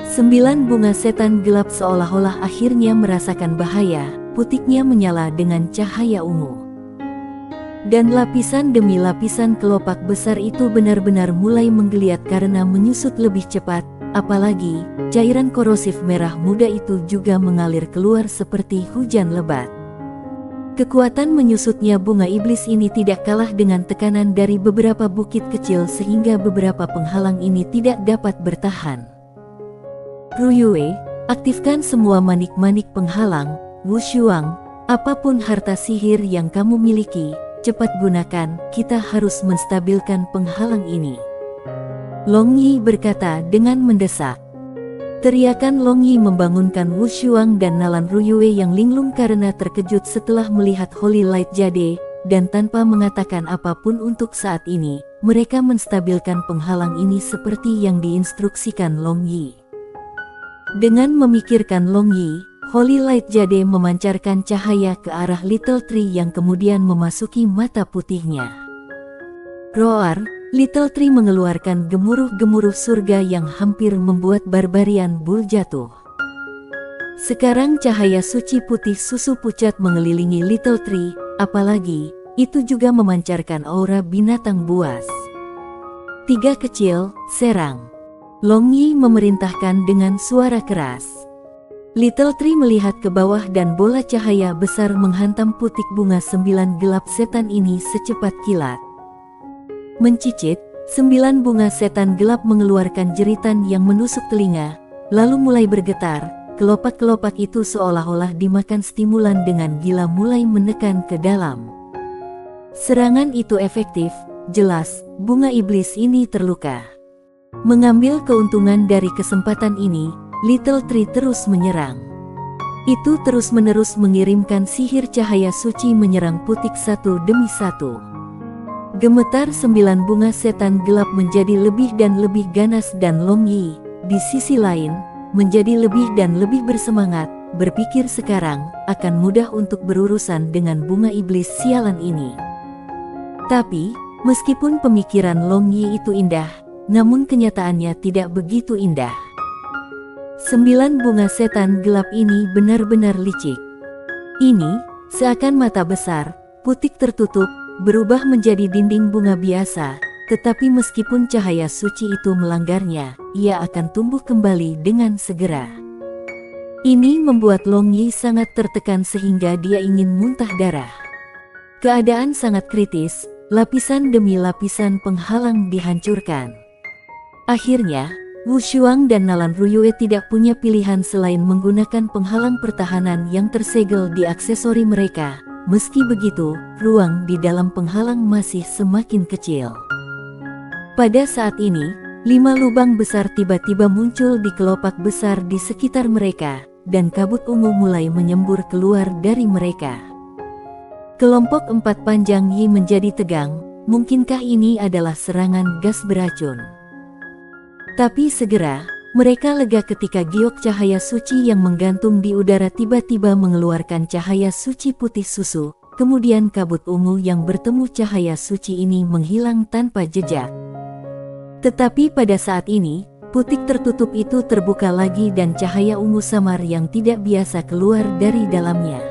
9 bunga setan gelap seolah-olah akhirnya merasakan bahaya, putiknya menyala dengan cahaya ungu. Dan lapisan demi lapisan kelopak besar itu benar-benar mulai menggeliat karena menyusut lebih cepat, apalagi cairan korosif merah muda itu juga mengalir keluar seperti hujan lebat. Kekuatan menyusutnya bunga iblis ini tidak kalah dengan tekanan dari beberapa bukit kecil sehingga beberapa penghalang ini tidak dapat bertahan. Ruyue, aktifkan semua manik-manik penghalang. Wu Shuang, apapun harta sihir yang kamu miliki, cepat gunakan, kita harus menstabilkan penghalang ini. Long Yi berkata dengan mendesak. Teriakan Long Yi membangunkan Wu Shuang dan Nalan Ruyue yang linglung karena terkejut setelah melihat Holy Light Jade, dan tanpa mengatakan apapun untuk saat ini, mereka menstabilkan penghalang ini seperti yang diinstruksikan Long Yi. Dengan memikirkan Long Yi, Holy Light Jade memancarkan cahaya ke arah Little Tree yang kemudian memasuki mata putihnya. Roar! Little Tree mengeluarkan gemuruh-gemuruh surga yang hampir membuat Barbarian Bull jatuh. Sekarang cahaya suci putih susu pucat mengelilingi Little Tree, apalagi itu juga memancarkan aura binatang buas. Tiga kecil, serang. Long Yi memerintahkan dengan suara keras. Little Tree melihat ke bawah dan bola cahaya besar menghantam putik bunga 9 gelap setan ini secepat kilat. Mencicit, 9 bunga setan gelap mengeluarkan jeritan yang menusuk telinga, lalu mulai bergetar. Kelopak-kelopak itu seolah-olah dimakan stimulan dengan gila mulai menekan ke dalam. Serangan itu efektif, jelas, bunga iblis ini terluka. Mengambil keuntungan dari kesempatan ini, Little Tree terus menyerang. Itu terus-menerus mengirimkan sihir cahaya suci menyerang putik satu demi satu. Gemetar 9 bunga setan gelap menjadi lebih dan lebih ganas dan Long Yi, di sisi lain, menjadi lebih dan lebih bersemangat, berpikir sekarang, akan mudah untuk berurusan dengan bunga iblis sialan ini. Tapi, meskipun pemikiran Long Yi itu indah, namun kenyataannya tidak begitu indah. 9 bunga setan gelap ini benar-benar licik. Ini, seakan mata besar, putik tertutup, berubah menjadi dinding bunga biasa, tetapi meskipun cahaya suci itu melanggarnya, ia akan tumbuh kembali dengan segera. Ini membuat Long Yi sangat tertekan sehingga dia ingin muntah darah. Keadaan sangat kritis, lapisan demi lapisan penghalang dihancurkan. Akhirnya, Wu Shuang dan Nalan Ruyue tidak punya pilihan selain menggunakan penghalang pertahanan yang tersegel di aksesori mereka. Meski begitu, ruang di dalam penghalang masih semakin kecil. Pada saat ini, 5 lubang besar tiba-tiba muncul di kelopak besar di sekitar mereka, dan kabut ungu mulai menyembur keluar dari mereka. Kelompok 4 panjang Yi menjadi tegang, mungkinkah ini adalah serangan gas beracun? Tapi segera, mereka lega ketika giok cahaya suci yang menggantung di udara tiba-tiba mengeluarkan cahaya suci putih susu, kemudian kabut ungu yang bertemu cahaya suci ini menghilang tanpa jejak. Tetapi pada saat ini, putik tertutup itu terbuka lagi dan cahaya ungu samar yang tidak biasa keluar dari dalamnya.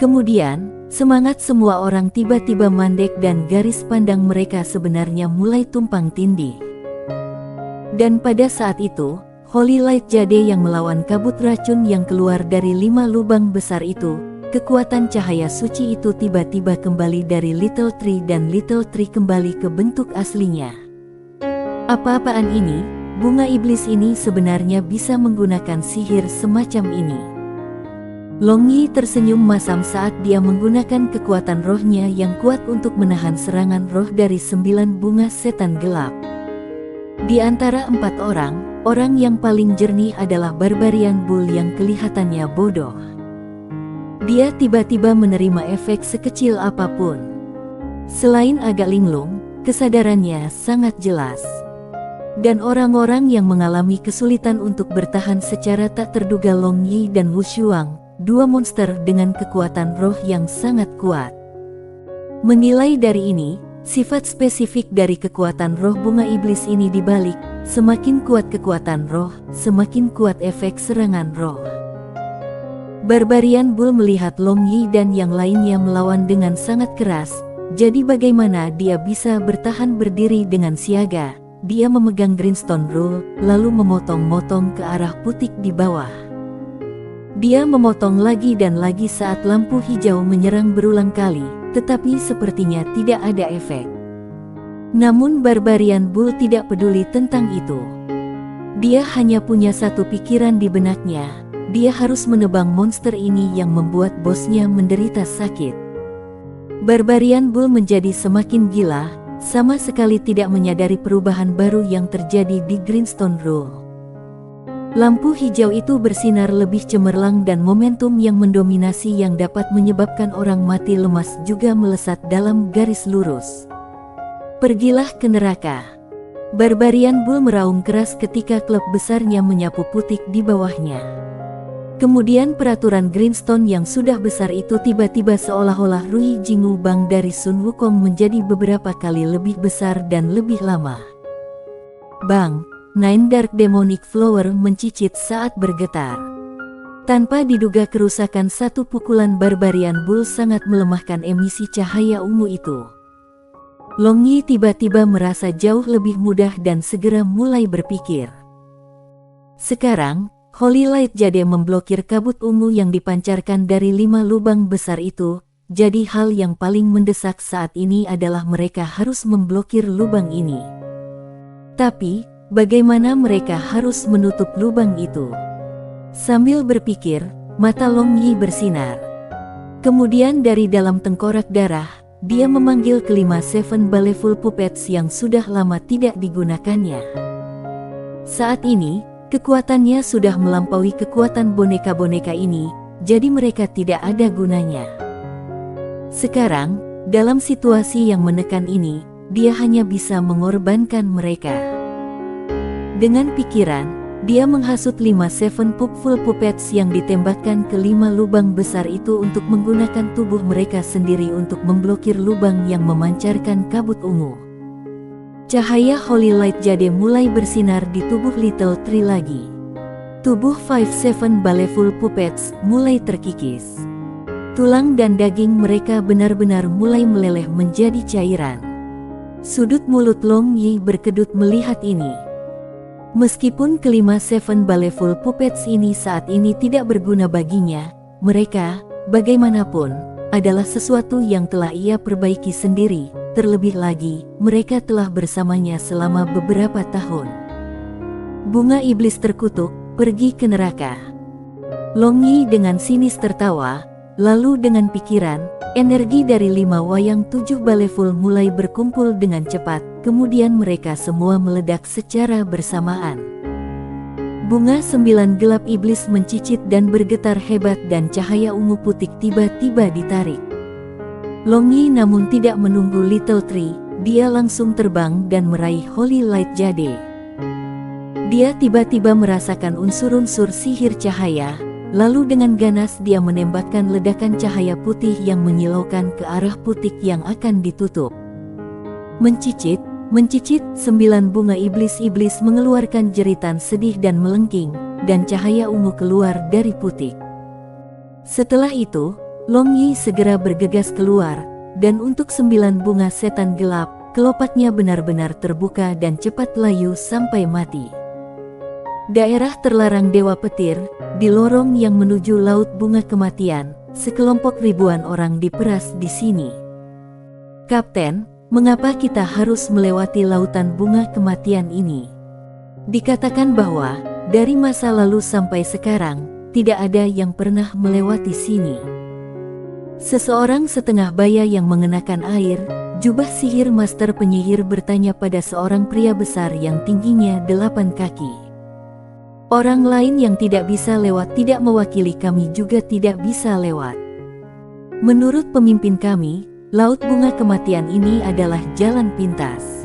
Kemudian, semangat semua orang tiba-tiba mandek dan garis pandang mereka sebenarnya mulai tumpang tindih. Dan pada saat itu, Holy Light Jade yang melawan kabut racun yang keluar dari 5 lubang besar itu, kekuatan cahaya suci itu tiba-tiba kembali dari Little Tree dan Little Tree kembali ke bentuk aslinya. Apa-apaan ini? Bunga iblis ini sebenarnya bisa menggunakan sihir semacam ini. Long Yi tersenyum masam saat dia menggunakan kekuatan rohnya yang kuat untuk menahan serangan roh dari 9 bunga setan gelap. Di antara 4 orang yang paling jernih adalah Barbarian Bull yang kelihatannya bodoh. Dia tiba-tiba menerima efek sekecil apapun. Selain agak linglung, kesadarannya sangat jelas. Dan orang-orang yang mengalami kesulitan untuk bertahan secara tak terduga Long Yi dan Wu Shuang, 2 monster dengan kekuatan roh yang sangat kuat. Menilai dari ini, sifat spesifik dari kekuatan roh bunga iblis ini dibalik, semakin kuat kekuatan roh, semakin kuat efek serangan roh. Barbarian Bull melihat Long Yi dan yang lainnya melawan dengan sangat keras, jadi bagaimana dia bisa bertahan berdiri dengan siaga, dia memegang Greenstone Rule, lalu memotong-motong ke arah putik di bawah. Dia memotong lagi dan lagi saat lampu hijau menyerang berulang kali, tetapi sepertinya tidak ada efek. Namun Barbarian Bull tidak peduli tentang itu. Dia hanya punya satu pikiran di benaknya, dia harus menebang monster ini yang membuat bosnya menderita sakit. Barbarian Bull menjadi semakin gila, sama sekali tidak menyadari perubahan baru yang terjadi di Greenstone Rule. Lampu hijau itu bersinar lebih cemerlang dan momentum yang mendominasi yang dapat menyebabkan orang mati lemas juga melesat dalam garis lurus. Pergilah ke neraka. Barbarian Bull meraung keras ketika klub besarnya menyapu putik di bawahnya. Kemudian peraturan Greenstone yang sudah besar itu tiba-tiba seolah-olah Rui Jingu Bang dari Sun Wukong menjadi beberapa kali lebih besar dan lebih lama. Bang! Nine Dark Demonic Flower mencicit saat bergetar. Tanpa diduga kerusakan satu pukulan Barbarian Bull sangat melemahkan emisi cahaya ungu itu. Long Yi tiba-tiba merasa jauh lebih mudah dan segera mulai berpikir. Sekarang, Holy Light Jade memblokir kabut ungu yang dipancarkan dari 5 lubang besar itu, jadi hal yang paling mendesak saat ini adalah mereka harus memblokir lubang ini. Tapi, bagaimana mereka harus menutup lubang itu? Sambil berpikir, mata Long Yi bersinar. Kemudian dari dalam tengkorak darah, dia memanggil kelima Seven Baleful Puppets yang sudah lama tidak digunakannya. Saat ini, kekuatannya sudah melampaui kekuatan boneka-boneka ini, jadi mereka tidak ada gunanya. Sekarang, dalam situasi yang menekan ini, dia hanya bisa mengorbankan mereka. Dengan pikiran, dia menghasut 5 Seven Pupful Puppets yang ditembakkan ke 5 lubang besar itu untuk menggunakan tubuh mereka sendiri untuk memblokir lubang yang memancarkan kabut ungu. Cahaya Holy Light Jade mulai bersinar di tubuh Little Tree lagi. Tubuh 5-7 Baleful Puppets mulai terkikis. Tulang dan daging mereka benar-benar mulai meleleh menjadi cairan. Sudut mulut Long Yi berkedut melihat ini. Meskipun kelima Seven Baleful Puppets ini saat ini tidak berguna baginya, mereka, bagaimanapun, adalah sesuatu yang telah ia perbaiki sendiri. Terlebih lagi, mereka telah bersamanya selama beberapa tahun. Bunga iblis terkutuk, pergi ke neraka. Long Yi dengan sinis tertawa, lalu dengan pikiran, energi dari 5 wayang 7 Baleful mulai berkumpul dengan cepat. Kemudian mereka semua meledak secara bersamaan. Bunga 9 gelap iblis mencicit dan bergetar hebat dan cahaya ungu putik tiba-tiba ditarik. Long Yi namun tidak menunggu Little Tree, dia langsung terbang dan meraih Holy Light Jade. Dia tiba-tiba merasakan unsur-unsur sihir cahaya, lalu dengan ganas dia menembakkan ledakan cahaya putih yang menyilaukan ke arah putik yang akan ditutup. Mencicit, 9 bunga iblis-iblis mengeluarkan jeritan sedih dan melengking, dan cahaya ungu keluar dari putik. Setelah itu, Long Yi segera bergegas keluar, dan untuk 9 bunga setan gelap, kelopaknya benar-benar terbuka dan cepat layu sampai mati. Daerah terlarang Dewa Petir, di lorong yang menuju Laut Bunga Kematian, sekelompok ribuan orang diperas di sini. Kapten, mengapa kita harus melewati lautan bunga kematian ini? Dikatakan bahwa, dari masa lalu sampai sekarang, tidak ada yang pernah melewati sini. Seseorang setengah baya yang mengenakan air, jubah sihir master penyihir bertanya pada seorang pria besar yang tingginya 8 kaki. Orang lain yang tidak bisa lewat tidak mewakili kami juga tidak bisa lewat. Menurut pemimpin kami, Laut Bunga Kematian ini adalah jalan pintas.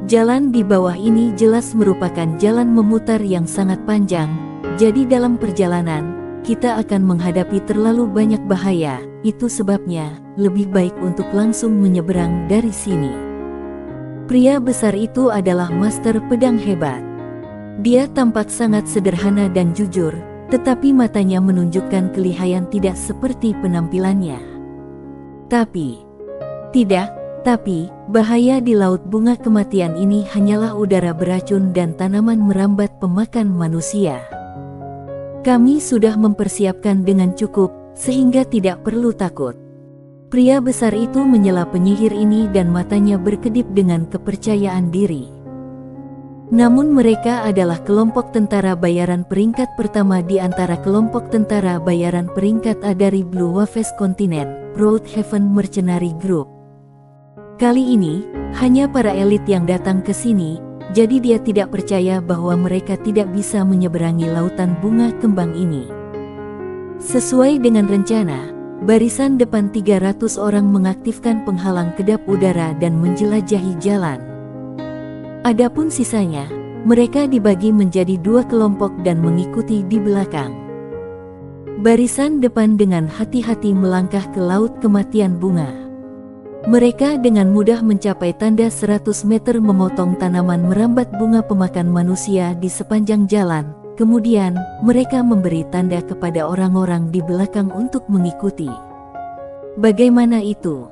Jalan di bawah ini jelas merupakan jalan memutar yang sangat panjang, jadi dalam perjalanan, kita akan menghadapi terlalu banyak bahaya, itu sebabnya, lebih baik untuk langsung menyeberang dari sini. Pria besar itu adalah master pedang hebat. Dia tampak sangat sederhana dan jujur, tetapi matanya menunjukkan kelihayan tidak seperti penampilannya. Tapi, tidak, Tapi, bahaya di laut bunga kematian ini hanyalah udara beracun dan tanaman merambat pemakan manusia. Kami sudah mempersiapkan dengan cukup, sehingga tidak perlu takut. Pria besar itu menyela penyihir ini dan matanya berkedip dengan kepercayaan diri. Namun mereka adalah kelompok tentara bayaran peringkat pertama di antara kelompok tentara bayaran peringkat A dari Blue Waves Continent, Broadhaven Mercenary Group. Kali ini, hanya para elit yang datang ke sini, jadi dia tidak percaya bahwa mereka tidak bisa menyeberangi lautan bunga kembang ini. Sesuai dengan rencana, barisan depan 300 orang mengaktifkan penghalang kedap udara dan menjelajahi jalan. Adapun sisanya, mereka dibagi menjadi 2 kelompok dan mengikuti di belakang. Barisan depan dengan hati-hati melangkah ke laut kematian bunga. Mereka dengan mudah mencapai tanda 100 meter memotong tanaman merambat bunga pemakan manusia di sepanjang jalan. Kemudian, mereka memberi tanda kepada orang-orang di belakang untuk mengikuti. Bagaimana itu?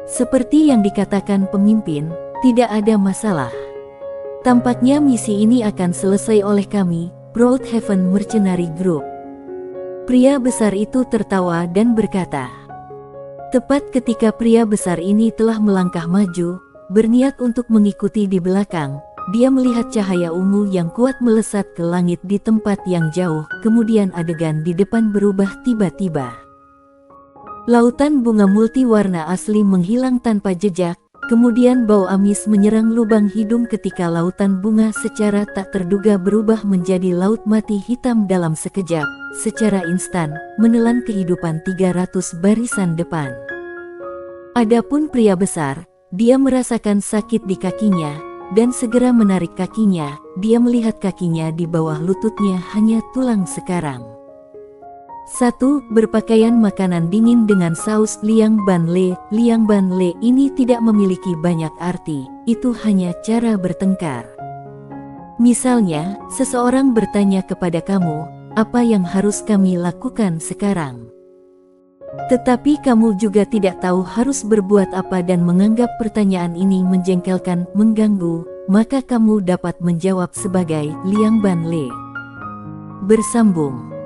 Seperti yang dikatakan pemimpin, tidak ada masalah. Tampaknya misi ini akan selesai oleh kami, Broadhaven Mercenary Group. Pria besar itu tertawa dan berkata. Tepat ketika pria besar ini telah melangkah maju, berniat untuk mengikuti di belakang, dia melihat cahaya ungu yang kuat melesat ke langit di tempat yang jauh, kemudian adegan di depan berubah tiba-tiba. Lautan bunga multiwarna asli menghilang tanpa jejak, kemudian bau amis menyerang lubang hidung ketika lautan bunga secara tak terduga berubah menjadi laut mati hitam dalam sekejap, secara instan, menelan kehidupan 300 barisan depan. Adapun pria besar, dia merasakan sakit di kakinya, dan segera menarik kakinya, dia melihat kakinya di bawah lututnya hanya tulang sekarang. 1. Berpakaian makanan dingin dengan saus liang ban le. Liang ban le ini tidak memiliki banyak arti, itu hanya cara bertengkar. Misalnya, seseorang bertanya kepada kamu, apa yang harus kami lakukan sekarang? Tetapi kamu juga tidak tahu harus berbuat apa dan menganggap pertanyaan ini menjengkelkan, mengganggu, maka kamu dapat menjawab sebagai liang ban le. Bersambung.